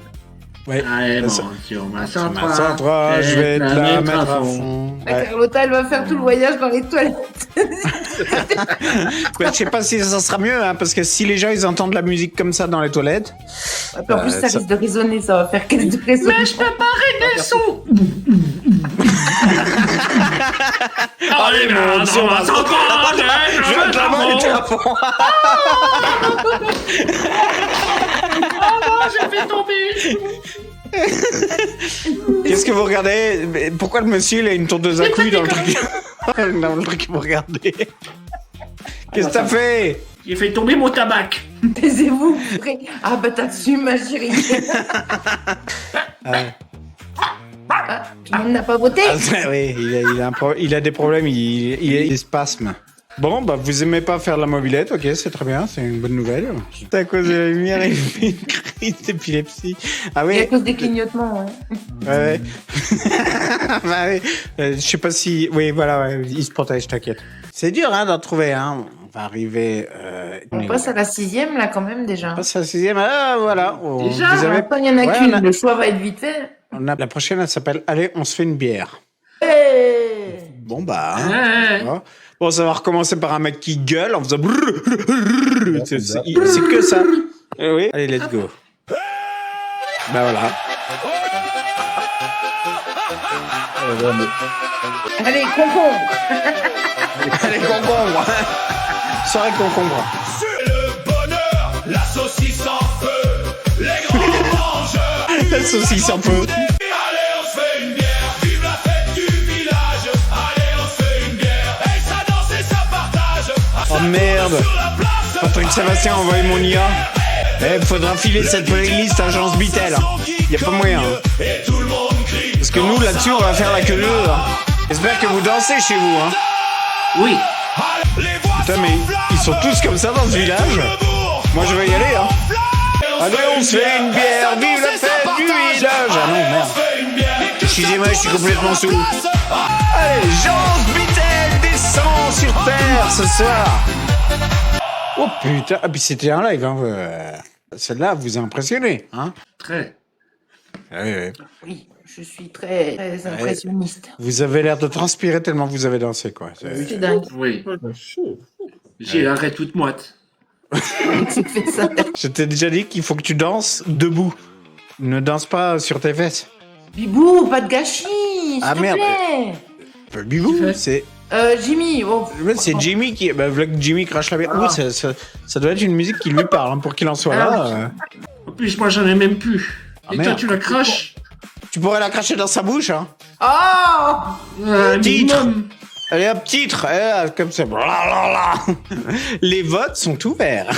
Ouais.
Allez, bon,
Ça-
sur ma
Sur
103.
ma 103, je vais te la mettre à fond.
La
Ouais.
Carlotta, elle va faire tout le voyage dans les toilettes.
Ouais, je sais pas si ça sera mieux, hein, parce que si les gens ils entendent la musique comme ça dans les toilettes,
Et puis en plus, ça
ça-
risque de résonner, ça va faire caisse de résonner.
Mais je peux pas régler le son. Allez,
mon
mais
Dieu,
on va s'en prendre,
je vais te la mettre à fond.
J'ai fait tomber.
Qu'est-ce que vous regardez? Mais pourquoi le monsieur il a une tondeuse à couilles dans le truc? Dans le truc que vous regardez. Qu'est-ce que t'as fait?
J'ai fait tomber mon tabac.
Taisez-vous, frère. Ah bah t'as su, ma chérie. Ah, tout le monde n'a pas voté.
Ah, oui, il a des problèmes, il a des spasmes. Bon, bah vous aimez pas faire la mobilette, ok, c'est très bien, c'est une bonne nouvelle. C'est à cause de la lumière, il fait une crise d'épilepsie. Ah
Et à
oui,
cause des clignotements, ouais.
ouais. Bah oui. Je sais pas si... Oui, voilà, ouais, il se protège, t'inquiète. C'est dur, hein, d'en trouver, hein. On va arriver...
On passe à la 6e, là, quand même, déjà.
On passe à la 6e. Ah, voilà.
Déjà,
vous avez...
Maintenant, il y en a
Ouais,
qu'une.
on a-
Le choix va être vite fait.
La prochaine, elle s'appelle « Allez, on se fait une bière
Hey ».
Bon, bah... hein.
Ouais.
Voilà. Bon, ça va recommencer par un mec qui gueule en faisant... C'est que ça. Oui. Allez, let's go. Bah voilà.
Allez, concombre.
Allez, concombre. Soirée concombre.
C'est le bonheur, la saucisse en feu, les grands mangeurs.
La saucisse un peu.
Allez, on se fait une bière, vive la fête du village. Allez, on se fait une bière, et ça danse et ça partage.
Oh merde.
Sur la place,
Patrick Sébastien, envoyez mon IA. Eh, faudra filer cette playlist à Agence Bitel. Y a pas moyen. Hein.
et tout le monde crie.
Parce que nous, là-dessus, on va faire la queue leu. Hein. J'espère que vous dansez chez vous. Hein.
Oui.
Les voix
Putain, mais ils sont tous comme ça dans ce village. Moi, je vais y aller. Hein. Allez, on se fait une bière, vive la fête du village. Ah non, merde. Excusez-moi, je suis complètement sous. Allez, Jean Bittel descend sur Terre ce soir. Oh putain, ah puis c'était un live, hein. Celle-là vous a impressionné, hein?
Très.
Oui.
Oui, je suis très impressionniste.
Vous avez l'air de transpirer tellement vous avez dansé, quoi.
C'est dingue.
Oui. J'ai l'arrêt toute moite.
Tu fais ça.
Je t'ai déjà dit qu'il faut que tu danses debout. Ne danse pas sur tes fesses.
Bibou, pas de gâchis, s'il
Ah,
te
merde.
plaît.
Bibou, c'est...
Jimmy, oh.
C'est Jimmy qui... Bah, voilà que Jimmy crache la bière. Oui, ça doit être une musique qui lui parle, hein, pour qu'il en soit là.
En plus, moi, j'en ai même plus.
Ah,
Et
merde.
toi, tu la craches?
Tu pourrais la cracher dans sa bouche, hein.
Oh
Titre.
Minimum.
Allez, hop, titre. Comme ça. Blablabla. Les votes sont ouverts.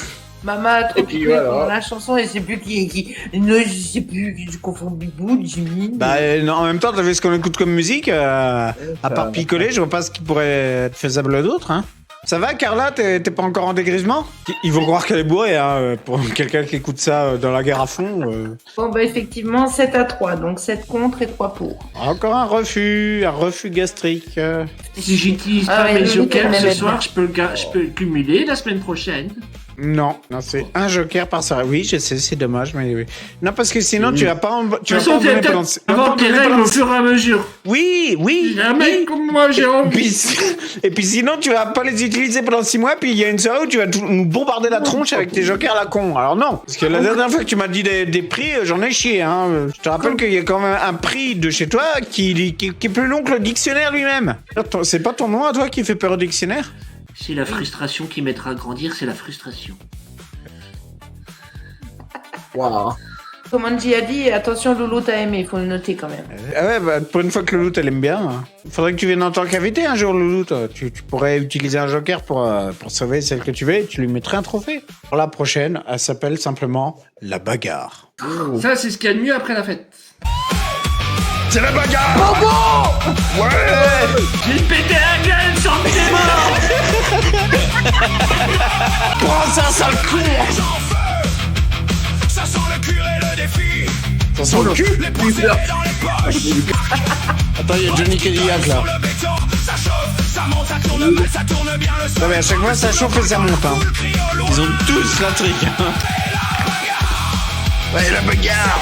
Maman a trop
puis
kiffé
voilà.
pendant la chanson et c'est plus qui. Non, je sais plus, je confonds Bibou, Jimmy.
Bah, non, en même temps, t'as vu ce qu'on écoute comme musique. À part picoler, je vois pas ce qui pourrait être faisable d'autre, hein. Ça va, Carla? T'es pas encore en dégrisement? Ils vont croire qu'elle est bourrée, hein. Pour quelqu'un qui écoute ça dans la guerre à fond.
Bon, bah, effectivement, 7-3, donc 7 contre et 3 pour.
Encore un refus gastrique.
Si j'utilise
Ah
pas
ouais,
mes
le
jokers
week-end,
ce soir, je peux le cumuler la semaine prochaine.
Non, c'est un joker par soirée. Oui, je sais, c'est dommage, mais oui. Non, parce que sinon, tu vas pas en
De
tu
toute
vas pas
façon,
en donner pendant...
avant tes règles au fur et à mesure.
Oui.
Un mec comme moi, j'ai envie.
Et puis sinon, tu vas pas les utiliser pendant 6 mois, puis il y a une soirée où tu vas nous bombarder la tronche avec tes jokers à la con. Alors non, parce que la dernière fois que tu m'as dit des prix, j'en ai chié, hein. Je te rappelle qu'il y a quand même un prix de chez toi qui est plus long que le dictionnaire lui-même. C'est pas ton nom à toi qui fait peur au dictionnaire?
C'est la frustration qui m'aidera à grandir, c'est la frustration.
Waouh.
Comme Angie a dit, attention, Loulou t'a aimé, il faut le noter quand même.
Ah ouais, bah, pour une fois que Loulou, elle aime bien. Faudrait que tu viennes en tant qu'invité un jour, Loulou. Toi. Tu pourrais utiliser un joker pour sauver celle que tu veux et tu lui mettrais un trophée. Pour la prochaine, elle s'appelle simplement La Bagarre.
Ça, c'est ce qu'il y a de mieux après la fête.
C'est la bagarre! Ouais!
J'ai pété la gueule sur tes morts.
Prends ça, sale con!
Ça sent le cul et le défi.
Ça sent le cul?
Les pensées dans les poches.
Attends, il y a Johnny Cadillac là.
Le béton, ça chauffe, ça monte, ça tourne mal, ça tourne bien le son.
Non mais à chaque fois ça chauffe et ça monte, hein. Ils ont tous la trick, hein. Ouais, la bagarre!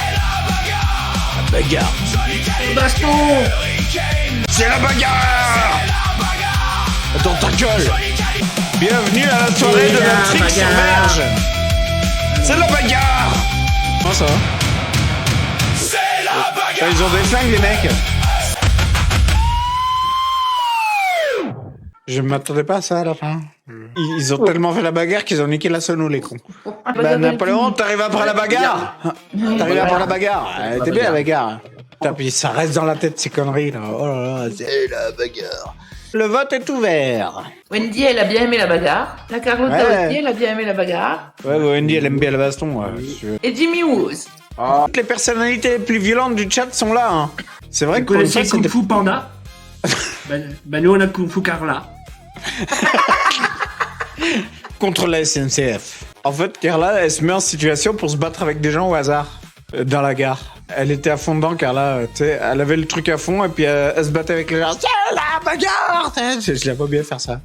La bagarre!
Baston.
C'est la bagarre! Attends ta gueule! Bienvenue à la soirée de la trick sur Verge! C'est la bagarre! Comment ça va?
C'est la bagarre.
Ils ont des flingues les mecs! Je m'attendais pas à ça à la fin. Ils ont tellement fait la bagarre qu'ils ont niqué la sono, les cons. Bah, Napoléon, t'arrives après la bagarre! T'arrives après la bagarre! T'es bien la bagarre! Putain, puis ça reste dans la tête ces conneries là. Oh là là, c'est la bagarre. Le vote est ouvert.
Wendy, elle a bien aimé la bagarre. La Carlotta
Ouais.
aussi, elle a bien aimé la bagarre.
Ouais, Wendy, elle aime bien le baston.
Et Jimmy Woos.
Toutes les personnalités les plus violentes du chat sont là. Hein. C'est vrai
Vous
que pour une fois,
connaissez Kung
c'était...
Fu Panda? bah nous on a Kung Fu Carla.
contre la SNCF. En fait, Carla, elle se met en situation pour se battre avec des gens au hasard dans la gare. Elle était à fond dedans, Carla. Tu sais, elle avait le truc à fond et puis elle se battait avec les gens. C'est la bagarre! Je la vois bien faire ça.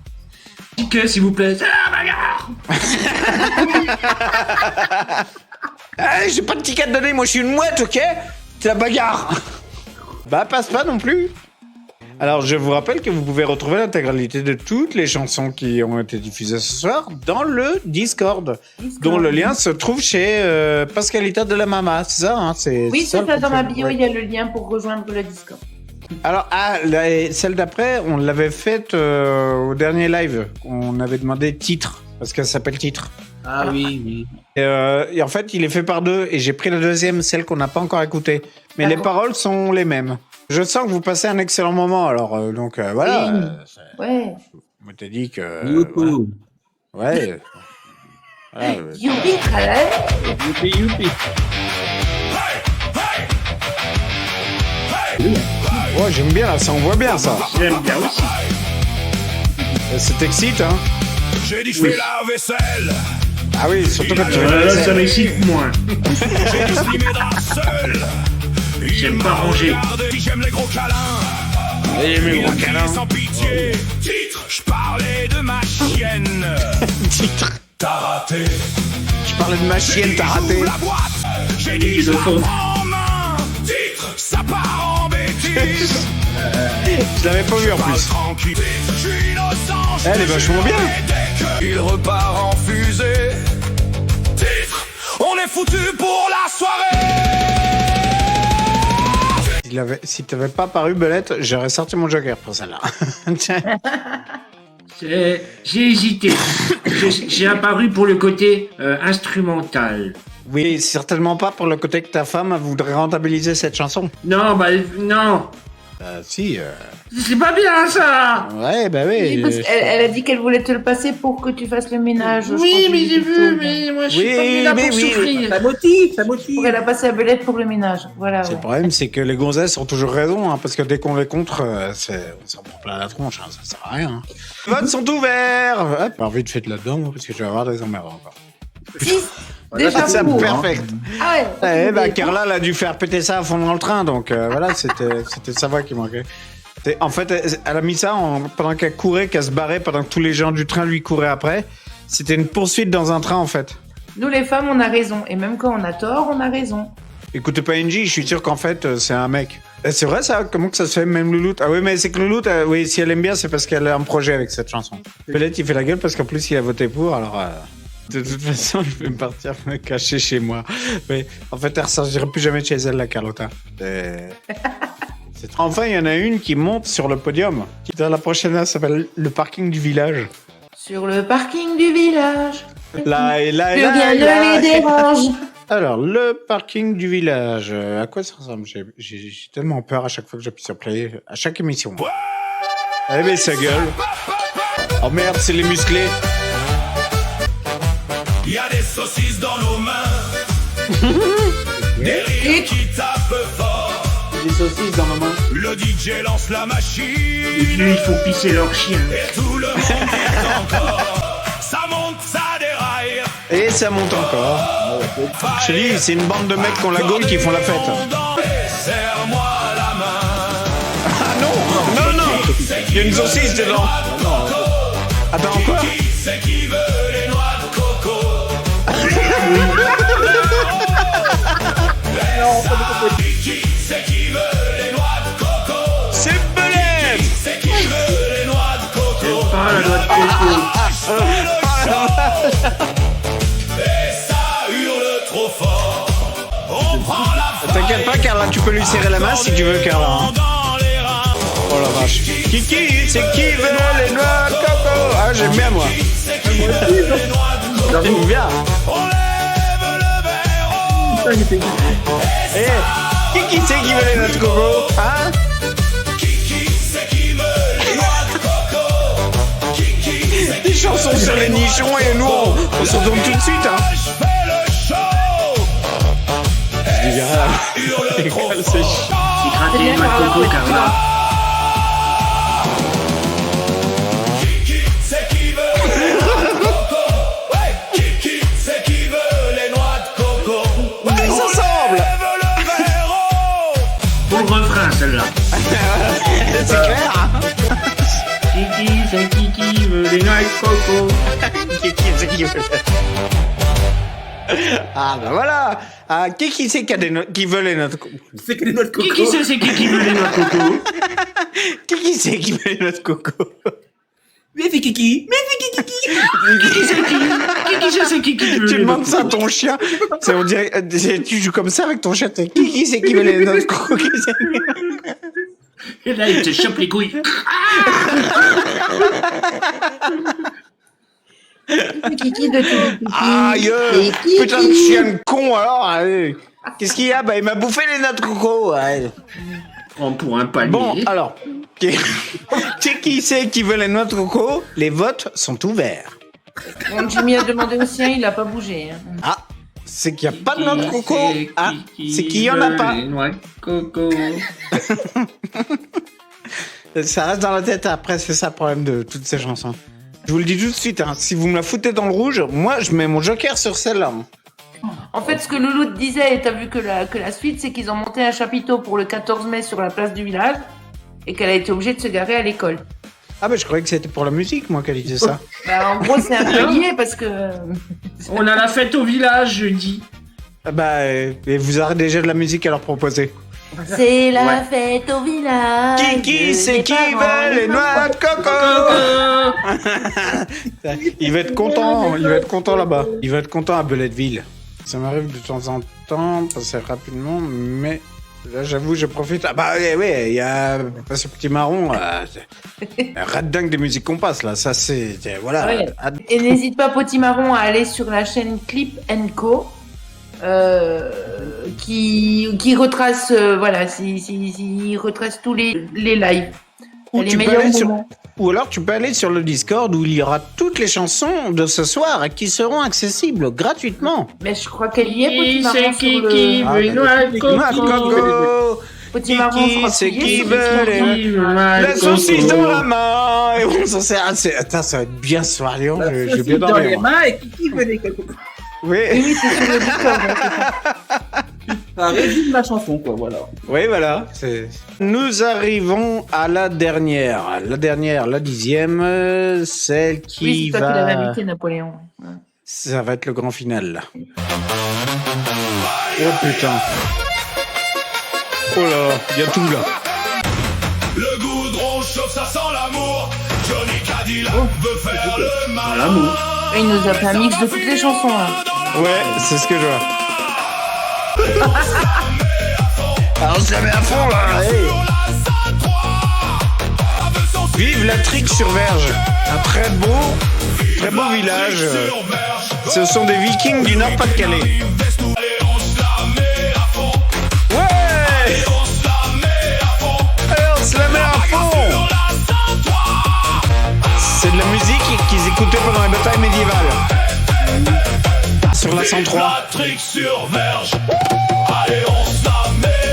Que s'il vous plaît, c'est la bagarre.
Hey, j'ai pas de ticket à te donner, moi je suis une mouette, ok? C'est la bagarre! Bah, passe pas non plus! Alors, je vous rappelle que vous pouvez retrouver l'intégralité de toutes les chansons qui ont été diffusées ce soir dans le Discord, dont le lien se trouve chez Pascalita de la Mama, c'est ça, hein?
Oui, c'est ça, dans ma bio,
ouais.
il y a le lien pour rejoindre le Discord.
Alors, celle d'après, on l'avait faite au dernier live. On avait demandé titre, parce qu'elle s'appelle Titre.
Ah oui.
Et en fait, il est fait par deux, et j'ai pris la deuxième, celle qu'on n'a pas encore écoutée. Mais les paroles sont les mêmes. Je sens que vous passez un excellent moment, alors donc voilà.
Ouais.
Je m'étais dit que.
Youhou.
Voilà. Ouais. Voilà.
Youpi, tralala.
Youpi.
Ouais, j'aime bien là, ça, on voit bien ça.
J'aime bien aussi.
Ça t'excite, hein?
J'ai dit je fais la vaisselle.
Ah oui, surtout quand tu
Là,
veux.
ça m'excite moins.
J'ai du slim et drap seul.
J'aime pas ranger.
J'aime les gros câlins.
Et mes gros câlins.
Sans pitié. Titre, je parlais de ma chienne.
Titre.
T'as raté.
Je parlais de ma chienne, t'as raté.
La boîte. J'ai dit
Ils
ça
le font.
en main. Titre, ça part en bêtise.
Je l'avais pas vu en plus.
Tranquille. Je suis innocent.
Elle est vachement bien.
Il repart en fusée. Titre, on est foutu pour la soirée.
Si t'avais pas paru, Belette, j'aurais sorti mon joker pour celle-là. Tiens.
J'ai hésité. J'ai apparu pour le côté instrumental.
Oui, certainement pas pour le côté que ta femme voudrait rentabiliser cette chanson.
Non, bah non.
Si.
C'est pas bien ça.
Ouais, bah oui.
Oui, parce qu'elle a dit qu'elle voulait te le passer pour que tu fasses le ménage. je crois
Oui,
que
mais j'ai
dit
vu,
tout.
mais moi je suis
Oui,
pas venu là
mais
pour
oui.
souffrir.
Ça motive, ça motive.
Pour elle a passé à Belette pour le ménage. Voilà.
C'est
ouais.
le problème, c'est que les gonzesses ont toujours raison, hein, parce que dès qu'on les contre, on s'en prend plein la tronche, hein, ça sert à rien. Hein. Les votes sont ouverts. Hop, pas envie de faire là-dedans, moi, parce que je vais avoir des emmerdes encore.
Déjà
C'est
pour.
perfect.
Ah ouais.
Eh ben, Carla, elle a dû faire péter ça à fond dans le train, donc voilà, c'était sa voix qui manquait. En fait, elle a mis ça pendant qu'elle courait, qu'elle se barrait, pendant que tous les gens du train lui couraient après. C'était une poursuite dans un train, en fait.
Nous les femmes, on a raison. Et même quand on a tort, on a raison.
Écoutez pas NJ, je suis sûr qu'en fait, c'est un mec. C'est vrai ça? Comment que ça se fait, même Louloute? Ah oui, mais c'est que Louloute, oui, si elle aime bien, c'est parce qu'elle a un projet avec cette chanson. Peut-être il fait la gueule parce qu'en plus, il a voté pour, alors... De toute façon, je vais me partir me cacher chez moi. Mais en fait, elle ressortira plus jamais de chez elle, la Carlotta. Enfin, il y en a une qui monte sur le podium. La prochaine, là, s'appelle le parking du village.
Sur le parking du village.
Là et là et
Plus
là.
rien
et là.
ne les dérange.
Alors, le parking du village. À quoi ça ressemble? J'ai tellement peur à chaque fois que j'appuie sur play, à chaque émission. Eh ben, sa gueule. Oh merde, c'est les musclés.
Y a des saucisses dans nos mains. Des rires qui tapent fort.
Des saucisses dans ma main.
Le DJ lance la
Et
machine.
puis il faut pisser leur chien.
Et tout le monde est encore. Ça monte, ça déraille.
Et ça monte encore. Je te dis, c'est une bande de mecs qui ont la gaule qui font la fête.
Serre-moi la main.
Ah non, non, non. Il y a une saucisse dedans. Attends, quoi?
Qui c'est qui veut les noix de coco? Qui c'est qui veut les noix de coco?
C'est Belette.
C'est qui veut les noix de coco?
Ah, la noix de coco.
Et ça hurle trop fort. On prend la
T'inquiète pas, Carla, tu peux lui serrer la main si tu veux, Carla. Hein.
dans les reins.
Oh la vache. Kiki, c'est qui veut les noix de coco? Ah, j'aime bien, moi.
C'est qui veut les noix de coco?
J'aime bien.
On lève le verre haut.
Eh, qui c'est qui veut les noix de coco? Hein?
Qui c'est qui veut les noix de coco? Qui c'est
Des chansons sur les nichons et nous, on se retourne tout de suite, hein.
je fais le show?
Je dis rien.
Hurle trop
C'est
fort.
Il gratte les noix de coco, Carla.
Qui c'est qui veut les noix de coco? Ouais. Qui c'est qui veut les noix de coco?
Ils s'ensemble.
Lève le verre haut.
Pour le refrain, celle-là.
C'est clair, hein.
Kiki, c'est Kiki veut les noix de coco.
Kiki, c'est qui veut. Ah, ben voilà. Ah, qui c'est qui veut les noix de coco?
C'est que les noix de coco.
Kiki, c'est Kiki veut les noix de coco.
Qui c'est qui veut les noix de coco?
Mais c'est Kiki. Mais c'est Kiki.
Kiki, c'est qui? Kiki, c'est Kiki veut
Tu
les noix
demandes
de
ça à
coco.
ton chien. On dirait, tu joues comme ça avec ton chien. Qui c'est qui veut les noix de coco?
Et là, il te chope les couilles.
Kiki de Kiki.
Aïe,
Et Kiki.
putain de chien de con alors. Allez. Qu'est-ce qu'il y a? Bah, il m'a bouffé les noix de coco. Ouais.
Prends pour un panier.
Bon, alors, qui c'est qui veut les noix de coco? Les votes sont ouverts.
Bon, Jimmy a demandé au sien, il a pas bougé. Hein.
Ah, c'est qu'il n'y a pas de noix de coco.
Kiki,
Ah,
Kiki
c'est qu'il n'y en a
veut
pas.
les noix de coco.
Ça reste dans la tête après, c'est ça le problème de toutes ces chansons. Je vous le dis tout de suite, hein, si vous me la foutez dans le rouge, moi je mets mon joker sur celle-là.
En fait, ce que Loulou te disait, et t'as vu que la suite, c'est qu'ils ont monté un chapiteau pour le 14 mai sur la place du village et qu'elle a été obligée de se garer à l'école.
Ah bah je croyais que c'était pour la musique, moi, qu'elle disait ça.
Bah, en gros, c'est un peu lié parce que...
On a la fête au village jeudi.
Ah bah, et vous aurez déjà de la musique à leur proposer.
C'est la fête au village.
Qui c'est qui veut les noix de coco? Il va être content là-bas. Il va être content à Beletteville. Ça m'arrive de temps en temps, passer rapidement, mais là j'avoue je profite. Ah bah ouais, il y a ce petit marron, rat dingue des musiques qu'on passe là, ça c'est... Voilà.
Ouais. Et n'hésite pas, Potimarron, à aller sur la chaîne Clip & Co. Qui retrace, il retrace tous les lives.
Ou alors tu peux aller sur le Discord où il y aura toutes les chansons de ce soir qui seront accessibles gratuitement.
Mais je crois qu'elle y est,
Qui
Potimarron,
c'est qui veut une noix de coco?
Potimarron,
c'est qui veut la saucisse dans la main. Et on s'en sert. Attends, ça va être bien ce soir, Léon. J'ai bien
dans
dormi.
les
moi.
mains et qui veut des cocos.
Oui.
Oui, c'est sur le Discord.
Ça résume la chanson, quoi, voilà.
Oui, voilà. Nous arrivons à la dernière. La 10e, celle qui
Oui, c'est toi qui
va...
l'avais invité, Napoléon. Ouais.
Ça va être le grand final, là. Oh putain. Oh là là, il y a tout, là.
Le goudron chauffe, ça sent l'amour. Johnny Cadillac veut faire le mal.
L'amour.
Et il nous a fait un mix de toutes les chansons, là.
Ouais, c'est ce que je vois. Alors, on se la met à fond, là. Hey. Vive la Trique sur Verge. Un très beau village. Ce sont des Vikings du Nord-Pas-de-Calais. Ouais! Allez, on se la met à fond. C'est de la musique qu'ils écoutaient pendant les batailles médiévales. Sur la 103.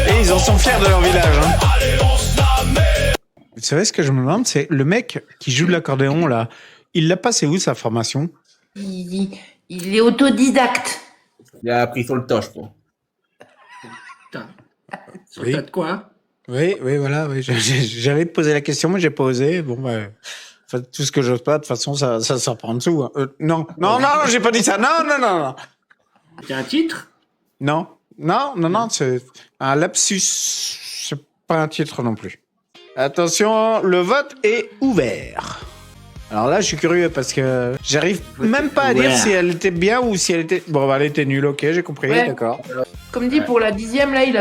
Et ils en sont fiers de leur village. Hein. Vous savez ce que je me demande, c'est le mec qui joue de l'accordéon là, il l'a passé où sa formation?
Il est autodidacte.
Il a appris sur le tas, je crois.
Putain. Sur
Oui.
tas de quoi?
Oui, voilà. Oui. J'allais te poser la question, mais j'ai pas osé. Bon, bah, faites tout ce que j'ose pas. De toute façon, ça prend en dessous. Hein. Non, j'ai pas dit ça. Non.
C'est un titre?
Non, c'est un lapsus. C'est pas un titre non plus. Attention, le vote est ouvert. Alors là, je suis curieux parce que j'arrive même pas à dire si elle était bien ou si elle était... Bon, elle était nulle, ok, j'ai compris,
Ouais.
d'accord.
Comme dit, pour la 10e, là, il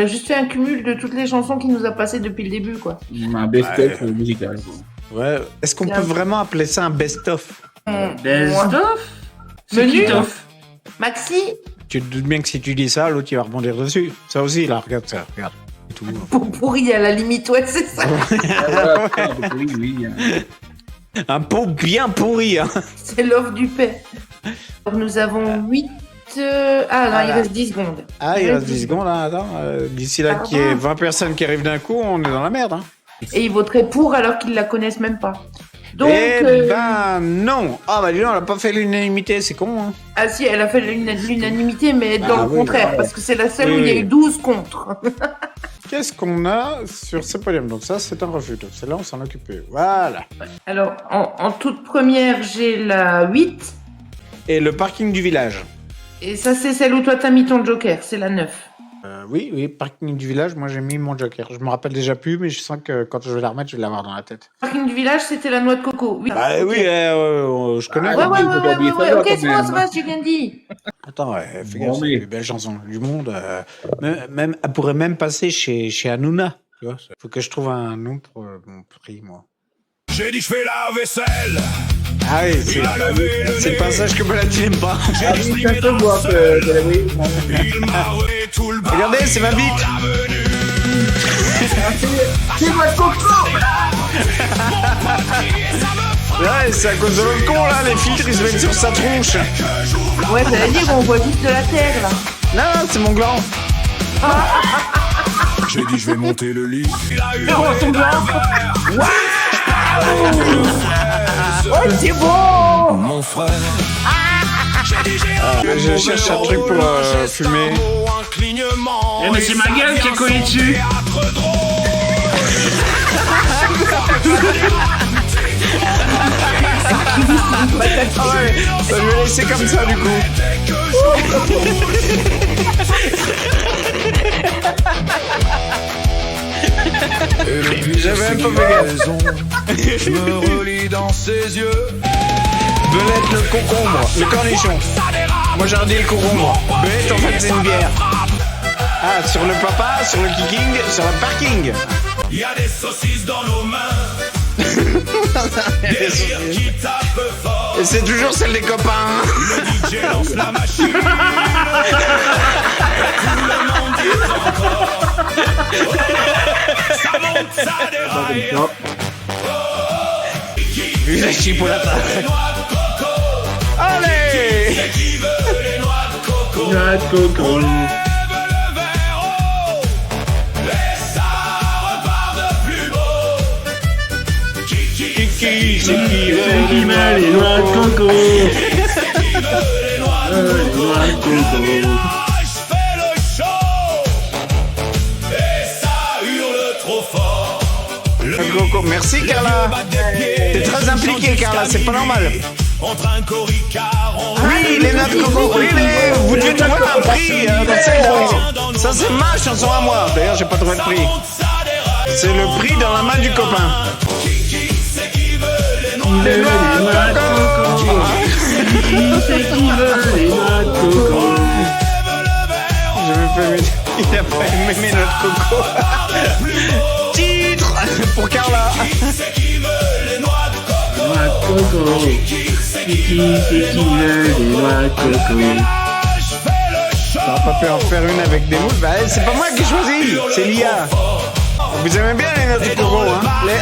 a juste fait un cumul de toutes les chansons qu'il nous a passées depuis le début, quoi.
Un best-of musical.
Ouais, est-ce qu'on peut vraiment appeler ça un best-of?
Best of?
Menu. Maxi,
Tu te doutes bien que si tu dis ça, l'autre il va rebondir dessus. Ça aussi, là, regarde ça, regarde. Et tout.
pour pourri à la limite, ouais, c'est ça.
Oui.
Un pot bien pourri, hein.
C'est l'offre du père. Alors, nous avons 8... il reste 10 secondes.
Ah, il reste 10 secondes, là, attends. D'ici là, qu'il y ait 20 personnes qui arrivent d'un coup, on est dans la merde, hein.
Et ils voteraient pour alors qu'ils la connaissent même pas. Donc,
non. Ah, bah, dis donc, elle a pas fait l'unanimité, c'est con, hein.
Ah si, elle a fait l'unanimité, mais dans le
oui,
contraire,
ouais.
parce que c'est la seule où il y a
Oui.
eu 12 contre.
Qu'est-ce qu'on a sur ce podium? Donc ça, c'est un refus. Donc celle-là, on s'en occupait. Voilà.
Alors, en toute première, j'ai la 8.
Et le parking du village.
Et ça, c'est celle où toi, t'as mis ton joker. C'est la 9.
Oui, parking du village, moi j'ai mis mon joker. Je me rappelle déjà plus, mais je sens que quand je vais la remettre, je vais l'avoir dans la tête.
Parking du village, c'était la noix de coco. Oui,
Bah oui, je connais.
Ouais, ok,
quand
c'est moi,
même.
j'ai bien dit.
Attends, fais
Bon,
gaffe, c'est
mais-
les plus belles chansons du monde. Même, elle pourrait même passer chez Hanouna. Tu vois, faut que je trouve un nom pour mon prix, moi.
J'ai dit je fais la vaisselle.
Ah oui,
Il a levé le
c'est
nez.
le passage que Baladine n'aime pas.
J'ai
Oui,
exprimé
ça se
dans le
voit
seul.
que
Il m'a redonné tout le bar.
Regardez, c'est ma bite.
C'est moi coco.
Ouais, c'est à cause de l'autre con, là, les filtres, ils se mettent sur sa tronche.
Ouais, j'allais dire, on voit juste de la terre, là.
Non, c'est mon gland.
J'ai dit je vais monter le lit. Il a eu
Oh, ton blanc. c'est bon.
Mon frère.
Je cherche un truc pour fumer.
Eh mais c'est ma gueule qui a collé dessus.
Je vais laisser comme ça du coup. J'avais un peu fait
Je me relis dans ses yeux.
Belette le concombre, le cornichon. Moi j'aurais dit le concombre. Belette en fait c'est une bière. Ah, sur le papa, sur le kicking, sur le parking.
Y a des saucisses dans nos mains. Des rires qui tapent fort.
Et c'est toujours celle des copains.
Le DJ lance la machine. Tout le monde dit encore. Ça monte, ça déraille.
Vu la chipolata. Allez.
Qui veut les noix de coco?
Noix de coco.
Lève le verre haut. Et ça repart de plus beau.
Qui
C'est qui veut les noix de coco. Les noix de coco.
Je fais le show. Et ça hurle trop fort.
Coco. Merci Carla. T'es très impliquée Carla, c'est pas normal.
On trinque au Ricard, on
Oui, les noix de coco. Oui, mais vous devez trouver un prix dans cette. Ça c'est ma chanson à moi. D'ailleurs, j'ai pas trouvé le prix. C'est le prix dans la main du copain.
c'est qui veut les noix.
Les noix de coco. C'est qui veut les noix de coco.
Je me fais mettre. Il a pas aimé mes noix de coco. Titre pour Carla.
C'est qui veut les noix de coco.
Noix de coco. C'est qui veut les noix de coco.
Je fais le show.
T'aurais pas pu en faire une avec des moules? Bah, c'est pas moi qui choisis, c'est l'IA. Vous aimez bien les noix de coco, hein? Les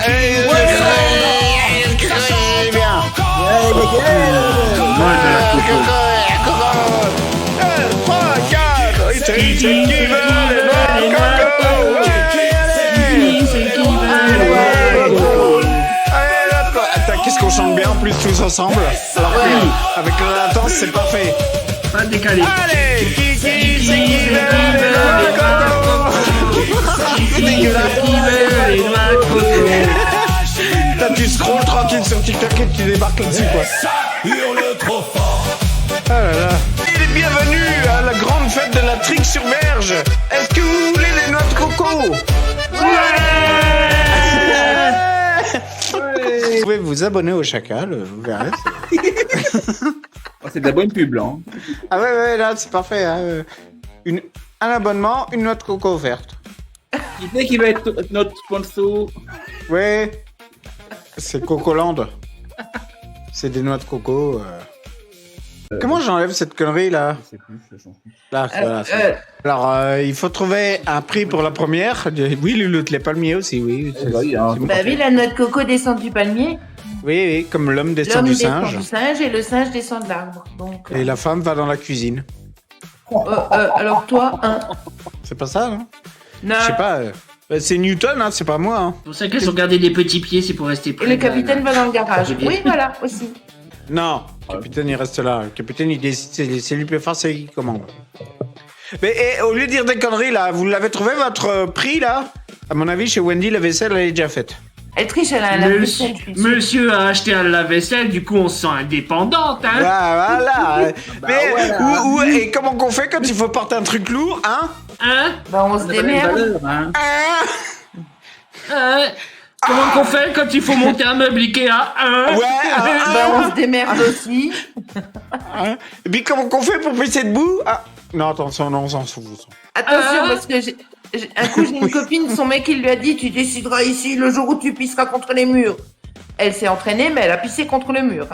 bien.
Noix de coco.
1, 3, 4. C'est qui veut les noix de coco?
C'est qui veut les noix de coco.
Attends, qu'est-ce qu'on chante bien en plus tous ensemble? Alors que, avec la latence, c'est parfait.
Pas décalé.
Allez, c'est qui veut les noix de coco?
Qui veut les noix de coco.
Là, tu scrolls tranquille sur TikTok et tu débarques là-dessus, quoi.
Hurle trop fort.
Ah là là. Il est bienvenu à la grande fête de la Trique sur Berge. Est-ce que vous voulez les noix de coco? Vous pouvez vous abonner au Chacal, vous verrez.
C'est de la bonne pub, là. Hein.
Ah ouais, là, c'est parfait. Hein. Un abonnement, une noix de coco offerte.
Qui c'est qui va être notre sponsor?
Ouais. C'est Cocoland. C'est des noix de coco. Comment j'enlève cette connerie là?
Je sais plus, je change plus.
Là, voilà, alors, il faut trouver un prix pour la première. Oui, le les palmiers aussi, oui.
Oui, hein.
Bah oui, la noix de coco descend du palmier,
Oui, comme l'homme descend
l'homme
du
descend
singe.
du singe et le singe descend de l'arbre. Donc,
Et la femme va dans la cuisine.
alors toi, hein?
C'est pas ça, non?
Non.
Je sais pas. C'est Newton, hein, c'est pas moi. Hein.
C'est pour ça qu'elles ont gardé des petits pieds, c'est pour rester
Et
près.
le capitaine va dans le garage.
J'ai bien.
Oui, voilà, aussi.
Non, le capitaine, il reste là. Le capitaine, il décide, c'est lui plus fort, c'est lui qui commande. Mais au lieu de dire des conneries, là, vous l'avez trouvé, votre prix, là? À mon avis, chez Wendy, la vaisselle, elle est déjà faite.
Elle triche, elle a un lave-vaisselle, je suis sûre.
Monsieur a acheté un lave-vaisselle, du coup on se sent indépendante, hein.
Voilà. Mais et comment qu'on fait quand il faut porter un truc lourd, hein?
Hein?
Bah, on se
Ça n'a pas les
démerde.
valeurs, hein.
Hein? Comment qu'on fait quand il faut monter un meuble Ikea, hein?
Bah, on se démerde aussi.
Hein? Et puis comment qu'on fait pour pisser debout? Ah. Non, attention, non, on s'en fout.
Attention, parce que un coup, j'ai une copine, son mec, il lui a dit, tu décideras ici le jour où tu pisseras contre les murs. Elle s'est entraînée, mais elle a pissé contre le mur.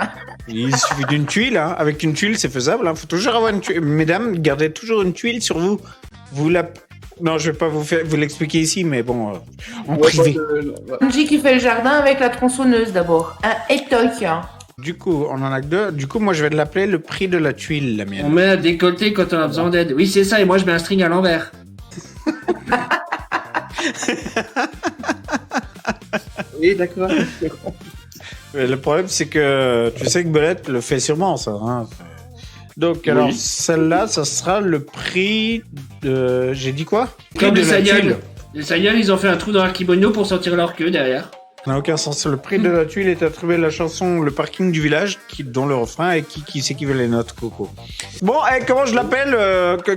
Il suffit d'une tuile, hein. Avec une tuile, c'est faisable. Hein. Faut toujours avoir une tuile. Mesdames, gardez toujours une tuile sur vous. Vous la... Non, je vais pas vous l'expliquer ici, mais bon, en privé.
Angie qui fait le jardin avec la tronçonneuse d'abord. Un étoc.
Du coup, on en a que deux. Du coup, moi, je vais l'appeler le prix de la tuile, la
On
mienne.
met un décolleté quand on a besoin d'aide. Oui, c'est ça, et moi je mets un string à l'envers.
Oui, d'accord.
Mais le problème, c'est que tu sais que Belette le fait sûrement, ça. Hein. Donc, alors, celle-là, ça sera le prix de... J'ai dit quoi?
Comme les
de la
Saiyans.
tuile.
Les Saiyans, ils ont fait un trou dans leur kimono pour sortir leur queue derrière.
Ça n'a aucun sens. Le prix de la tuile est attribué à la chanson Le parking du village, dont le refrain est qui c'est qui veut les notes, Coco. Bon, comment je l'appelle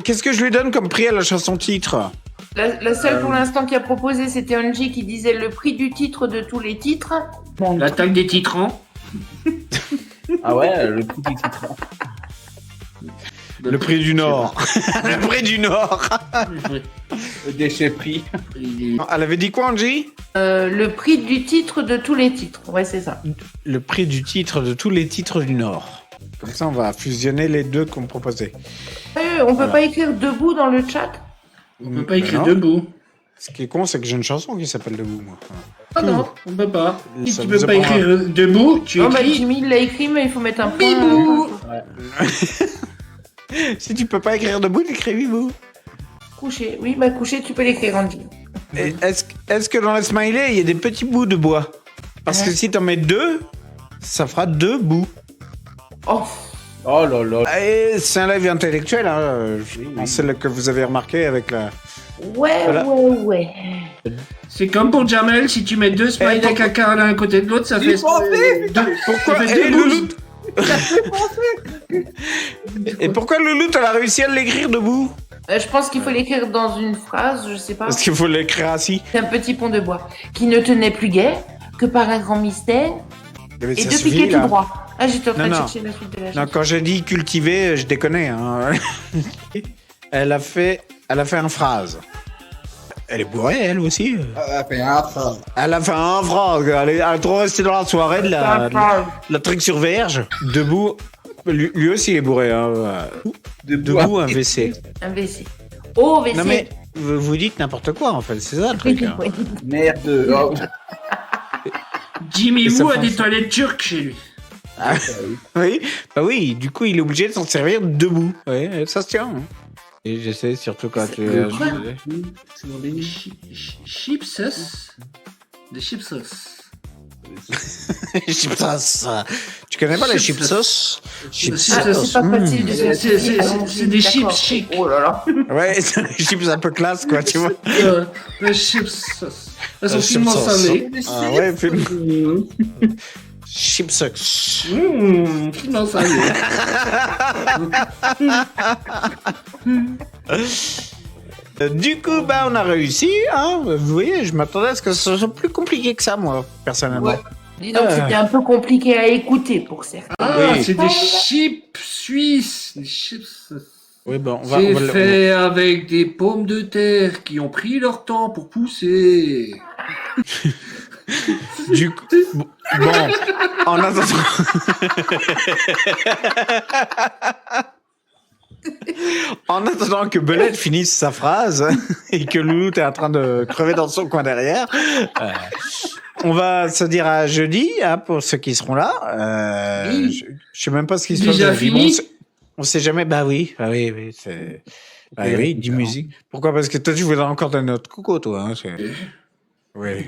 qu'est-ce que je lui donne comme prix à la chanson titre?
La seule pour l'instant qui a proposé, c'était Angie qui disait le prix du titre de tous les titres.
L'attaque des titrants.
Ah ouais, le prix du titre.
Le prix du Nord. Le prix du Nord.
Le déchet prix.
Elle avait dit quoi, Angie?
Le prix du titre de tous les titres. Ouais, c'est ça.
Le prix du titre de tous les titres du Nord. Comme ça, on va fusionner les deux qu'on proposait.
On peut pas écrire debout dans le chat?
On peut pas écrire
Non.
debout.
Ce qui est con, c'est que j'ai une chanson qui s'appelle Debout, moi.
Ah non, on peut pas. Si
Ça
tu
vous
peux pas
apprendra.
écrire debout, tu
Non, bah
écris
Jimmy il l'a écrit, mais il faut mettre un point.
Bibou.
Si tu peux pas écrire Debout, t'écris Bibou.
Couché. Oui, bah couché, tu peux l'écrire, Angie.
Et est-ce que dans les smileys, il y a des petits bouts de bois? Parce que si t'en mets deux, ça fera deux bouts.
Oh,
Oh là là.
Et c'est un live intellectuel, hein. Je pense celle que vous avez remarqué avec la...
ouais,
Voilà.
ouais.
C'est comme pour Jamel, si tu mets deux smileys caca l'un à côté de l'autre, ça fait...
Pourquoi
Ça fait
et
deux
Loulou Et pourquoi Loulou, t'as réussi à l'écrire debout?
Je pense qu'il faut l'écrire dans une phrase, je sais pas.
Parce qu'il faut l'écrire assis.
C'est un petit pont de bois qui ne tenait plus guère que par un grand mystère
Mais
et
ça
deux
suffit,
piquets
là.
tout droit. Ah, j'étais en train de
Non,
chercher la suite de la
Non,
chanson.
quand j'ai dit cultiver, je déconne. Hein. Elle a fait une phrase. Elle est bourrée, elle aussi. Elle a fait un phrase. Elle est trop restée dans la soirée de la truc sur verge. Debout. Lui aussi, il est bourré. Hein. Debout, un WC.
Un WC. Oh, WC.
Non, mais vous dites n'importe quoi, en fait. C'est ça, le truc. Hein.
Oui.
Merde. Oh.
Jimmy
Et ça
Woo a
pense-
des toilettes turques chez lui.
Oui, bah oui, du coup, il est obligé de s'en servir debout. Oui, ça se tient. Hein. Et j'essaie surtout quand tu...
C'est dans des chips. Des chips.
Chipsos. Tu connais pas les chipsos?
Ah, c'est pas facile de faire
C'est des chips chic.
Oh là là.
Ouais, c'est des chips un peu classe, quoi, tu vois.
Les chips. Elles sont
Les
finement
chips.
salées.
Ah ouais, chipsos.
Finement salées.
Du coup, bah, on a réussi, hein. Vous voyez, je m'attendais à ce que ce soit plus compliqué que ça, moi, personnellement.
Ouais. Dis donc, c'était un peu compliqué à écouter pour certains.
Ah,
Oui.
c'est des chips suisses. Des chips.
Oui, bon, on va...
C'est
on va-
fait avec des pommes de terre qui ont pris leur temps pour pousser.
Du coup... Bon, en attendant... En attendant que Belette finisse sa phrase et que Loulou est en train de crever dans son coin derrière, on va se dire à jeudi, hein, pour ceux qui seront là.
Oui.
Je sais même pas ce qui se passe.
Déjà
jeudi.
fini
On sait jamais. Bah oui, c'est. Bah oui, du musique. Pourquoi? Parce que toi, tu voudrais encore donner notre coucou, toi. Hein, oui.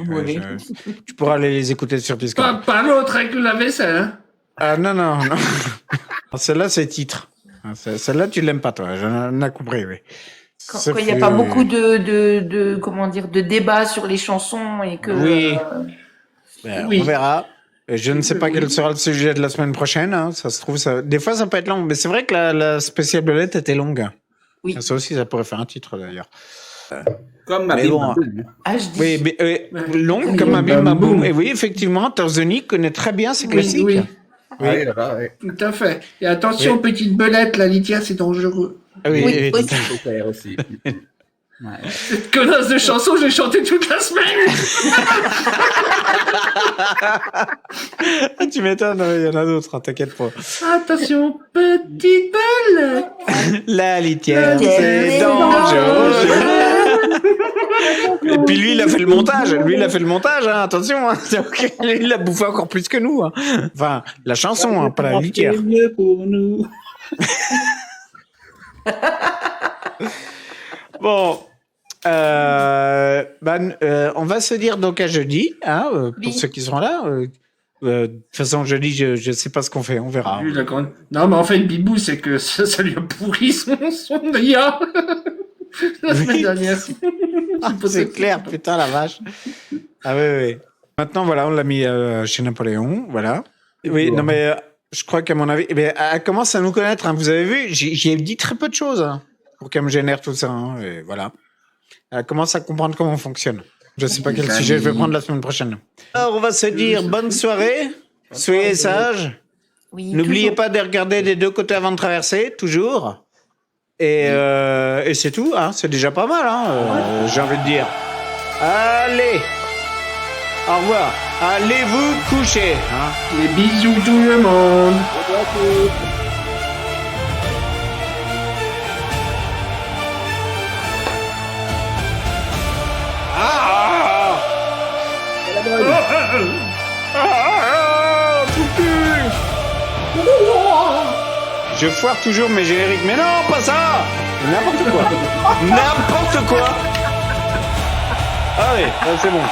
Tu pourras aller les écouter sur Discord.
Pas l'autre avec la vaisselle, hein.
Ah non. Celle-là, c'est titre. Celle-là, tu l'aimes pas, toi. J'en ai compris, oui.
Quand il n'y a pas beaucoup de comment dire de débat sur les chansons et que
Oui. Ben,
Oui.
On verra. Je ne sais pas quel sera le sujet de la semaine prochaine. Hein. Ça se trouve, des fois, ça peut être long. Mais c'est vrai que la spéciale Belette était longue.
Oui.
Ça aussi, ça pourrait faire un titre, d'ailleurs.
Comme ma
Mais
bille,
bon,
ma boule.
ah, je dis
Oui, mais, longue comme un bim bam boum. Et oui, effectivement, Tarzoni connaît très bien ses classiques.
Oui,
Oui.
Ouais, là-bas, ouais.
tout à fait. Et attention, petite belette, la litière, c'est dangereux.
Ah oui,
Oui, oui.
Faut faire aussi. Ouais.
Cette connasse de chanson, j'ai chanté toute la semaine.
Tu m'étonnes, il y en a d'autres, hein, t'inquiète pas.
Attention, petite belette.
La litière,
litière,
c'est
c'est
dangereux. Et puis lui, il a fait le montage. Hein, attention. Hein. Donc, lui, il a bouffé encore plus que nous. Hein. Enfin, la chanson, hein, pas la litière.
C'est mieux pour nous.
Bon. On va se dire donc à jeudi, hein, pour
Oui.
ceux qui seront là. De toute façon, je sais pas ce qu'on fait, on verra.
Oui, d'accord. Non, mais en fait, Bibou, c'est que ça lui a pourri son IA la semaine dernière.
Ah, c'est clair, putain, la vache. Ah oui. Maintenant, voilà, on l'a mis chez Napoléon, voilà. Oui, non, mais je crois qu'à mon avis, elle commence à nous connaître. Hein. Vous avez vu, j'ai dit très peu de choses hein, pour qu'elle me génère tout ça. Hein, et voilà. Elle commence à comprendre comment on fonctionne. Je sais pas quel sujet je vais prendre la semaine prochaine. Alors, on va se dire bonne soirée. Soyez sages.
Oui,
N'oubliez pas de regarder des deux côtés avant de traverser, toujours. Et c'est tout, hein. C'est déjà pas mal, hein. J'ai envie de dire. Allez. Au revoir. Allez vous coucher. Hein.
Les bisous tout le monde.
Je foire toujours mes génériques. Mais non, pas ça. N'importe quoi. N'importe quoi. Allez, c'est bon.